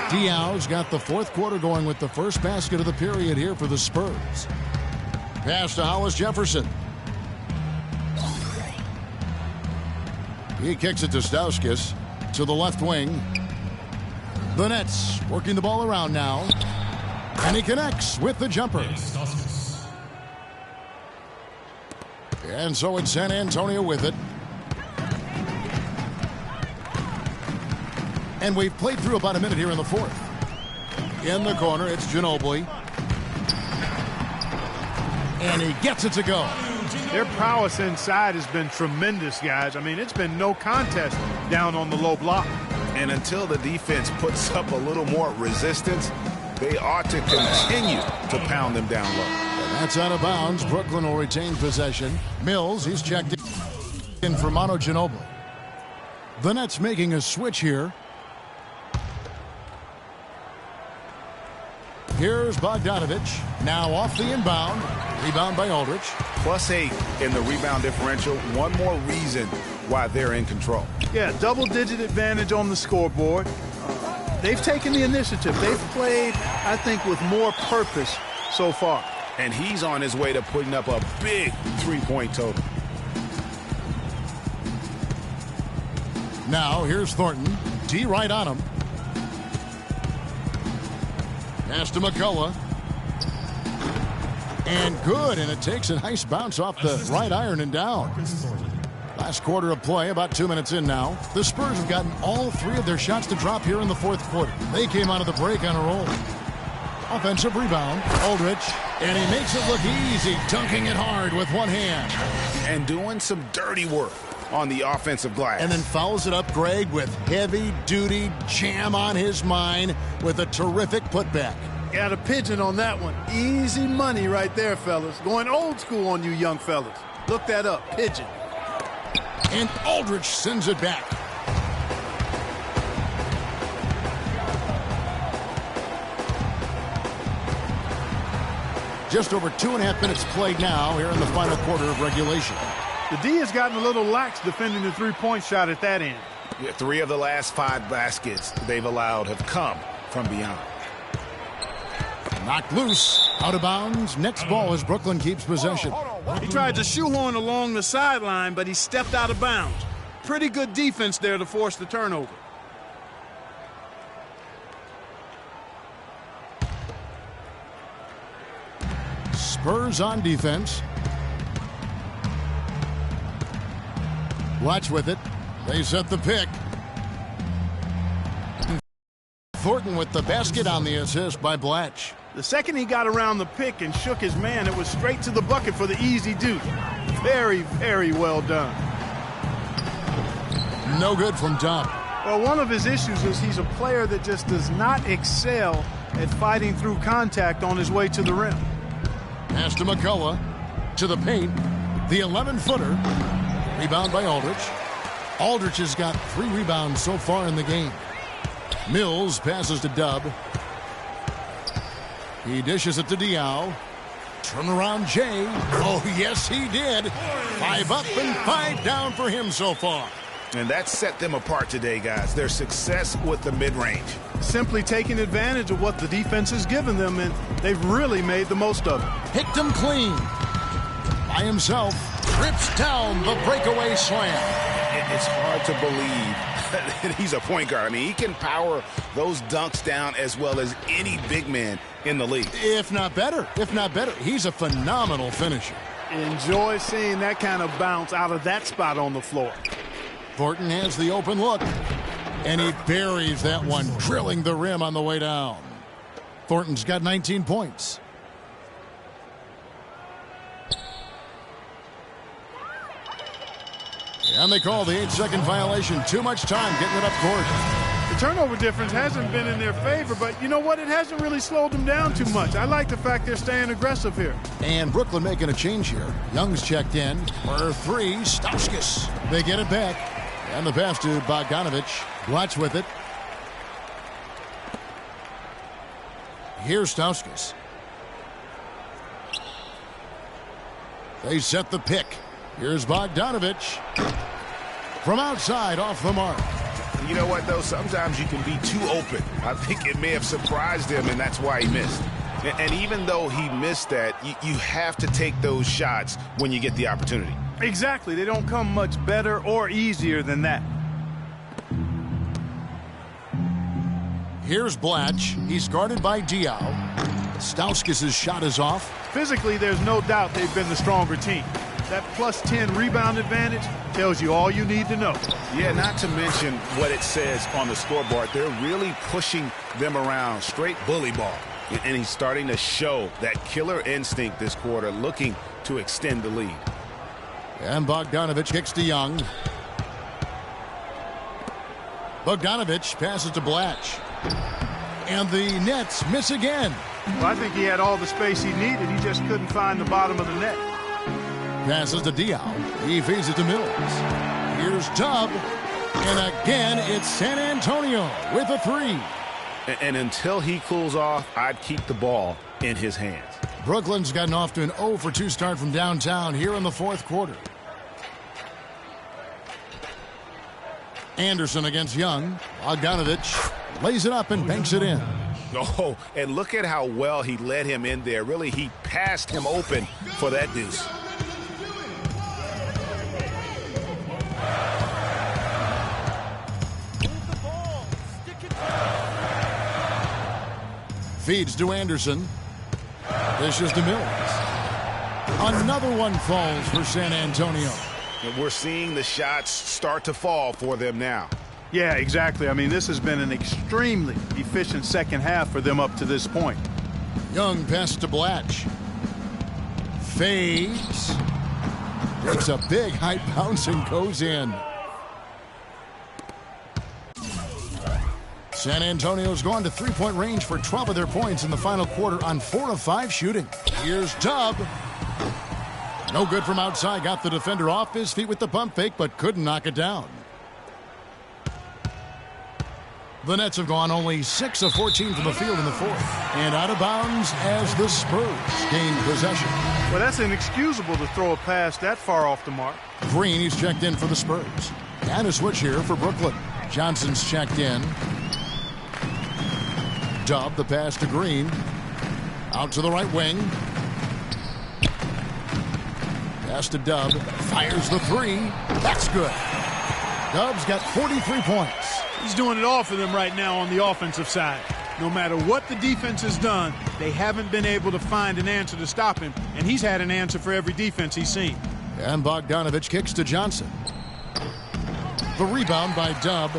Diaw's got the fourth quarter going with the first basket of the period here for the Spurs. Pass to Hollis Jefferson. He kicks it to Stauskas to the left wing. The Nets working the ball around now. And he connects with the jumper. And so it's San Antonio with it. And we've played through about a minute here in the fourth. In the corner, it's Ginobili. And he gets it to go. Their prowess inside has been tremendous, guys. I mean, it's been no contest down on the low block. And until the defense puts up a little more resistance, they ought to continue to pound them down low. And that's out of bounds. Brooklyn will retain possession. Mills, he's checked in for Manu Ginobili. The Nets making a switch here. Here's Bogdanovich. Now off the inbound. Rebound by Aldridge. +8 in the rebound differential. One more reason why they're in control. Yeah, double-digit advantage on the scoreboard. They've taken the initiative. They've played, I think, with more purpose so far. And he's on his way to putting up a big three-point total. Now here's Thornton. D right on him. Pass to McCullough. And good, and it takes a nice bounce off the right iron and down. Last quarter of play, about 2 minutes in now. The Spurs have gotten all 3 of their shots to drop here in the fourth quarter. They came out of the break on a roll. Offensive rebound, Aldridge, and he makes it look easy, dunking it hard with one hand. And doing some dirty work on the offensive glass. And then fouls it up, Greg, with heavy-duty jam on his mind with a terrific putback. Got a pigeon on that one. Easy money right there, fellas. Going old school on you young fellas. Look that up, pigeon. And Aldridge sends it back. Just over 2.5 minutes played now here in the final quarter of regulation. The D has gotten a little lax defending the three-point shot at that end. Yeah, 3 of the last 5 baskets they've allowed have come from beyond. Knocked loose, out of bounds. Next ball as Brooklyn keeps possession. He tried to shoehorn along the sideline, but he stepped out of bounds. Pretty good defense there to force the turnover. Spurs on defense. Watch with it. They set the pick. Thornton with the basket on the assist by Blatch. The second he got around the pick and shook his man, it was straight to the bucket for the easy deuce. Very, very well done. No good from Dump. Well, one of his issues is he's a player that just does not excel at fighting through contact on his way to the rim. Pass to McCullough. To the paint. The 11-footer. Rebound by Aldridge. Aldridge has got 3 rebounds so far in the game. Mills passes to Dub. He dishes it to Diaw. Turnaround Jay. Oh, yes, he did. 5 up and 5 down for him so far. And that set them apart today, guys. Their success with the mid-range. Simply taking advantage of what the defense has given them, and they've really made the most of it. Picked him clean. By himself. Rips down the breakaway slam. It's hard to believe that he's a point guard. I mean, he can power those dunks down as well as any big man in the league. If not better. If not better. He's a phenomenal finisher. Enjoy seeing that kind of bounce out of that spot on the floor. Thornton has the open look. And he buries that one, drilling the rim on the way down. Thornton's got 19 points. And they call the 8-second violation. Too much time getting it up court. The turnover difference hasn't been in their favor, but you know what? It hasn't really slowed them down too much. I like the fact they're staying aggressive here. And Brooklyn making a change here. Young's checked in for 3. Stauskas. They get it back. And the pass to Bogdanovich. Watch with it. Here's Stauskas. They set the pick. Here's Bogdanovich. From outside, off the mark. You know what, though? Sometimes you can be too open. I think it may have surprised him, and that's why he missed. And even though he missed that, you have to take those shots when you get the opportunity. Exactly. They don't come much better or easier than that. Here's Blatch. He's guarded by Diaw. Stauskas' shot is off. Physically, there's no doubt they've been the stronger team. That plus 10 rebound advantage tells you all you need to know. Yeah, not to mention what it says on the scoreboard. They're really pushing them around, straight bully ball. And he's starting to show that killer instinct this quarter, looking to extend the lead. And Bogdanovich kicks to Young. Bogdanovich passes to Blatch. And the Nets miss again. Well, I think he had all the space he needed. He just couldn't find the bottom of the net. Passes to Diaw. He feeds it to Mills. Here's Dub. And again, it's San Antonio with a 3. And until he cools off, I'd keep the ball in his hands. Brooklyn's gotten off to an 0-for-2 start from downtown here in the fourth quarter. Anderson against Young. Bogdanovich lays it up and banks it in. Oh, and look at how well he led him in there. Really, he passed him open for that deuce. Feeds to Anderson. Dishes to Mills. Another one falls for San Antonio. And we're seeing the shots start to fall for them now. Yeah, exactly. I mean, this has been an extremely efficient second half for them up to this point. Young pass to Blatch. Fades. Takes a big high bounce and goes in. San Antonio's gone to three-point range for 12 of their points in the final quarter on 4 of 5 shooting. Here's Dub. No good from outside. Got the defender off his feet with the pump fake, but couldn't knock it down. The Nets have gone only 6 of 14 from the field in the fourth. And out of bounds as the Spurs gain possession. Well, that's inexcusable to throw a pass that far off the mark. Green, he's checked in for the Spurs. And a switch here for Brooklyn. Johnson's checked in. Dub, the pass to Green. Out to the right wing. Pass to Dub. Fires the three. That's good. Dub's got 43 points. He's doing it all for them right now on the offensive side. No matter what the defense has done, they haven't been able to find an answer to stop him, and he's had an answer for every defense he's seen. And Bogdanovich kicks to Johnson. The rebound by Dub.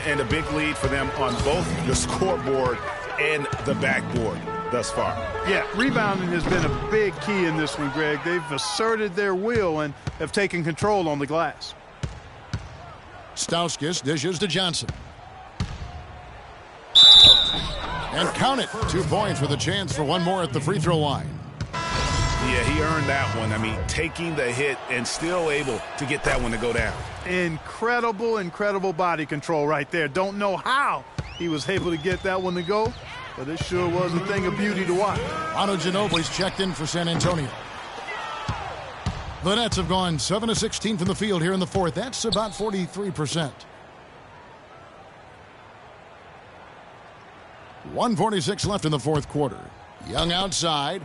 And a big lead for them on both the scoreboard and the backboard thus far. Yeah, rebounding has been a big key in this one, Greg. They've asserted their will and have taken control on the glass. Stauskas dishes to Johnson. And count it. 2 points with a chance for one more at the free throw line. Yeah, he earned that one. I mean, taking the hit and still able to get that one to go down. Incredible body control right there. Don't know how he was able to get that one to go, but it sure was a thing of beauty to watch. Manu Ginobili's checked in for San Antonio. The Nets have gone 7 of 16 from the field here in the fourth. That's about 43%. 1:46 left in the fourth quarter. Young outside.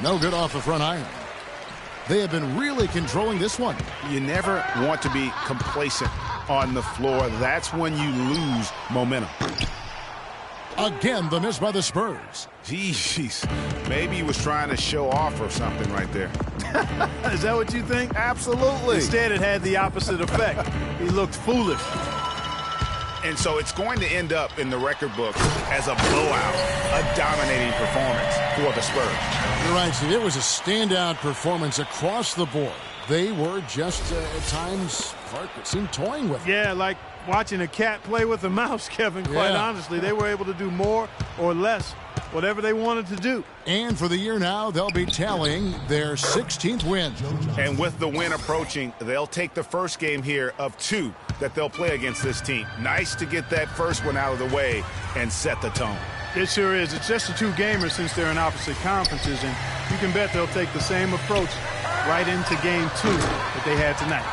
No good off the front iron. They have been really controlling this one. You never want to be complacent on the floor. That's when you lose momentum. Again, the miss by the Spurs. Jeez, maybe he was trying to show off or something right there. Is that what you think? Absolutely. Instead, it had the opposite effect. He looked foolish. And so it's going to end up in the record books as a blowout, a dominating performance for the Spurs. You're right, Steve. It was a standout performance across the board. They were just, at times, Clark, it seemed toying with it. Yeah, like watching a cat play with a mouse, Kevin, quite honestly. They were able to do more or less, whatever they wanted to do. And for the year now, they'll be tallying their 16th win. And with the win approaching, they'll take the first game here of 2 that they'll play against this team. Nice to get that first one out of the way and set the tone. It sure is. It's just a 2-gamer since they're in opposite conferences, and you can bet they'll take the same approach right into game 2 that they had tonight.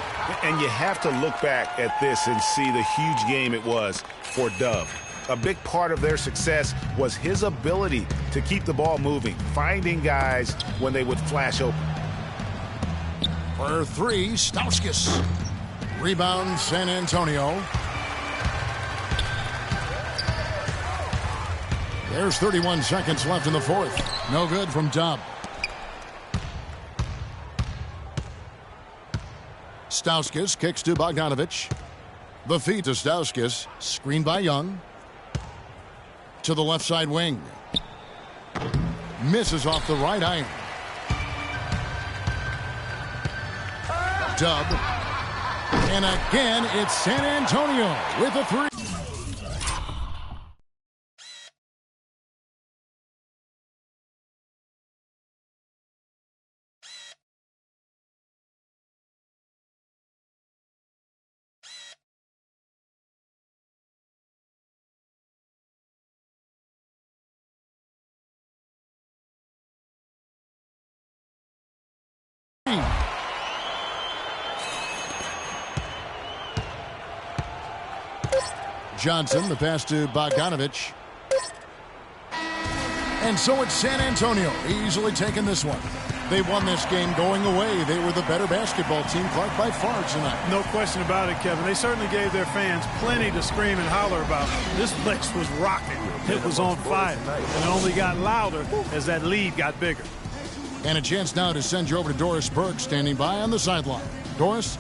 And you have to look back at this and see the huge game it was for Dub. A big part of their success was his ability to keep the ball moving, finding guys when they would flash open. For 3, Stauskas. Rebound, San Antonio. There's 31 seconds left in the fourth. No good from Dub. Stauskas kicks to Bogdanovich. The feed to Stauskas. Screened by Young. To the left side wing. Misses off the right iron. Dub. And again, it's San Antonio with a 3. Johnson, the pass to Bogdanovich. And so it's San Antonio easily taking this one. They won this game going away. They were the better basketball team, Clark, by far tonight. No question about it, Kevin. They certainly gave their fans plenty to scream and holler about. This place was rocking. It was on fire. And it only got louder as that lead got bigger. And a chance now to send you over to Doris Burke, standing by on the sideline. Doris?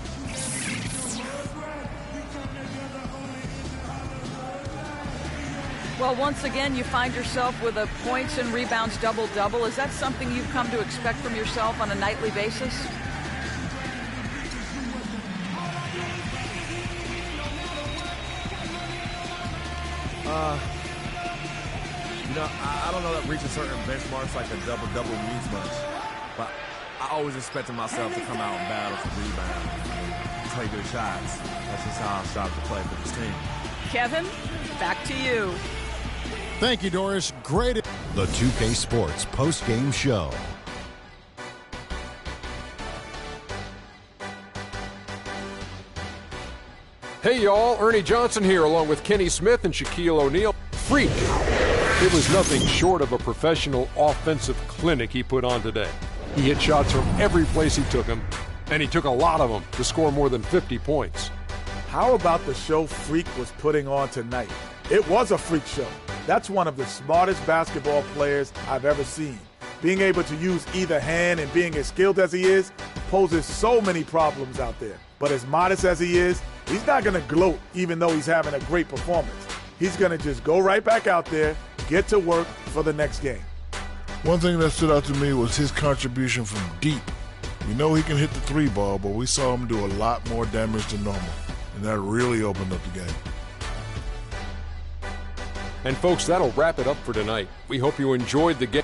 Well, once again, you find yourself with a points and rebounds double-double. Is that something you've come to expect from yourself on a nightly basis? You know, I don't know that reaching certain benchmarks like a double-double means much. But I always expected myself to come out and battle for rebounds, take good shots. That's just how I strive to play for this team. Kevin, back to you. Thank you, Doris. Great. The 2K Sports post-game show. Hey, y'all. Ernie Johnson here, along with Kenny Smith and Shaquille O'Neal. Freak. It was nothing short of a professional offensive clinic he put on today. He hit shots from every place he took them, and he took a lot of them to score more than 50 points. How about the show Freak was putting on tonight? It was a freak show. That's one of the smartest basketball players I've ever seen. Being able to use either hand and being as skilled as he is poses so many problems out there. But as modest as he is, he's not going to gloat even though he's having a great performance. He's going to just go right back out there, get to work for the next game. One thing that stood out to me was his contribution from deep. We know he can hit the three ball, but we saw him do a lot more damage than normal, and that really opened up the game. And folks, that'll wrap it up for tonight. We hope you enjoyed the game.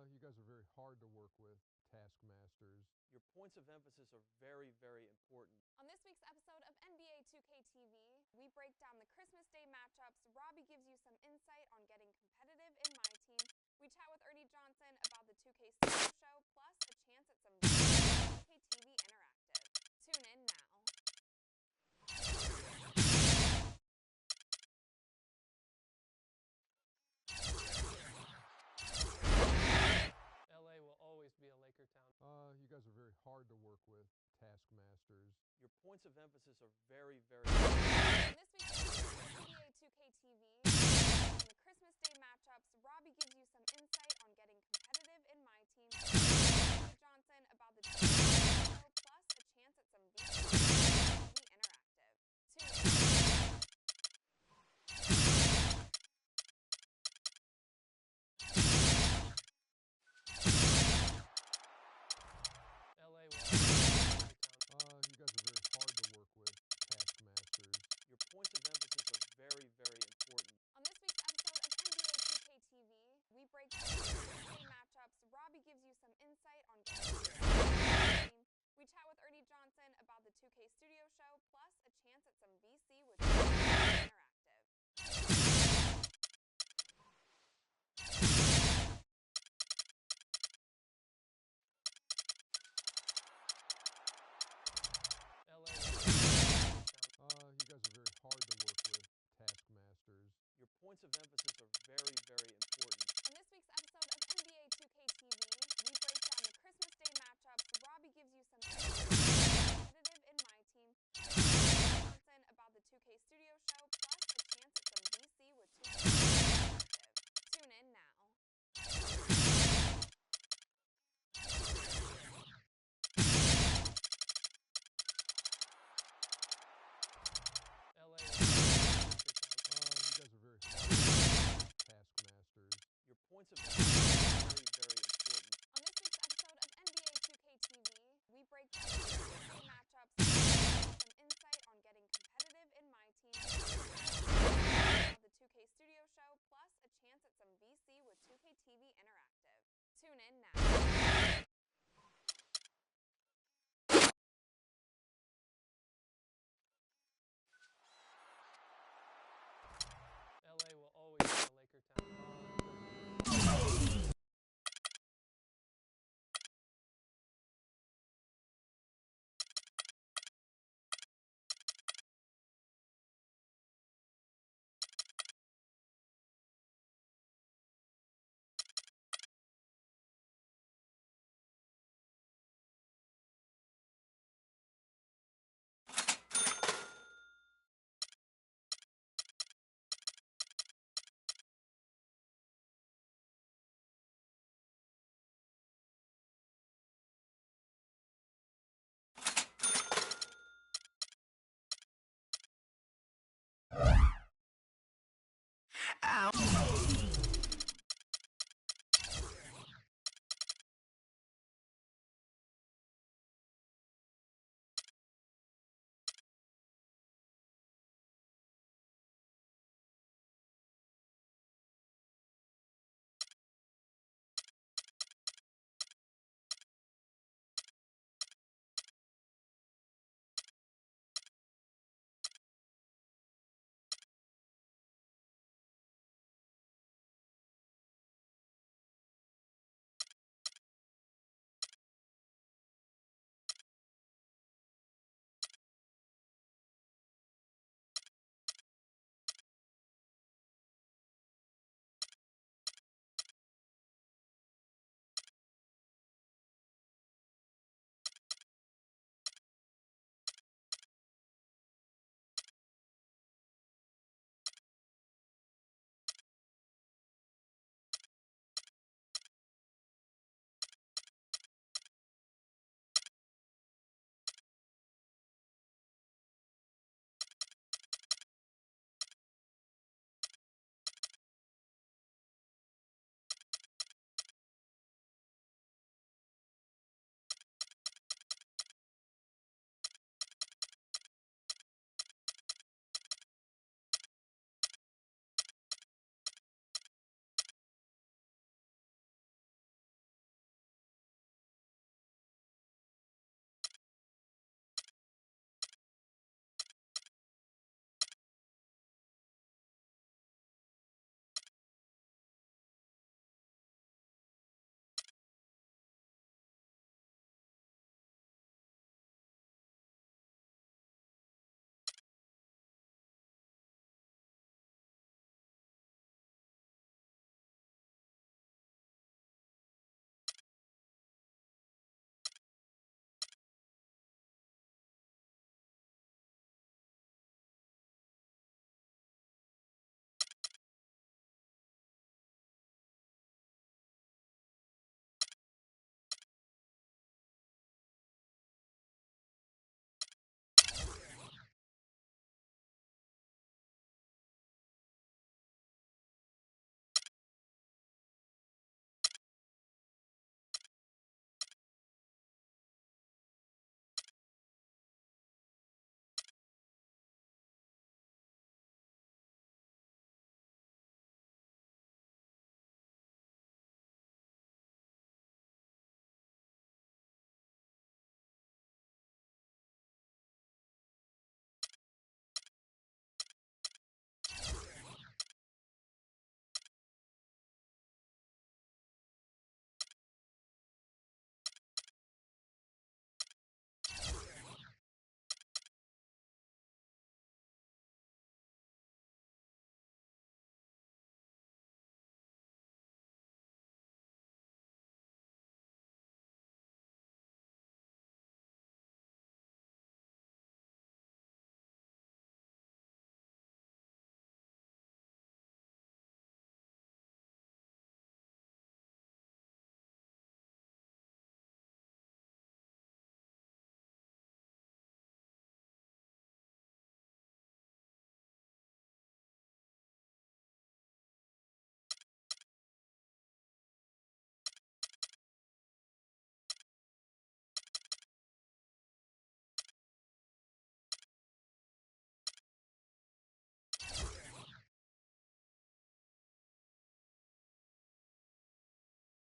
You guys are very hard to work with, taskmasters. Your points of emphasis are very, very important. On this week's episode of NBA 2K TV, we break down the Christmas Day matchups. Robbie gives you some insight on getting competitive in my team. We chat with Ernie Johnson about the 2K Studio Show, plus a chance at some 2K TV Interactive. Tune in now. LA will always be a Laker town. You guys are very hard to work with, taskmasters. Your points of emphasis are very, very important. On this week's episode of NBA 2K TV, on the Christmas Day matchups, Robbie gives you some insight on getting competitive in my team. Ernie Johnson about the 2K Studio Show, plus a chance at some TV Interactive. Tune in. LA will always be a Laker town. You guys are very hard to work with, taskmasters. Your points of emphasis are very, very important. On this week's episode of NBA 2K TV, we break down the Christmas Day matchups. Robbie gives you some insight on getting competitive in my team. We chat with Ernie Johnson about the 2K Studio Show, plus a chance at some VC with Interactive. LA will always be a Laker town. defensive end is very, very important. On this week's episode of NBA 2K TV, we break down the matchups, some insight on getting competitive in my team, the 2K Studio Show, plus a chance at some VC with 2K TV Interactive. Tune in now. LA will always be a Laker town. Ow.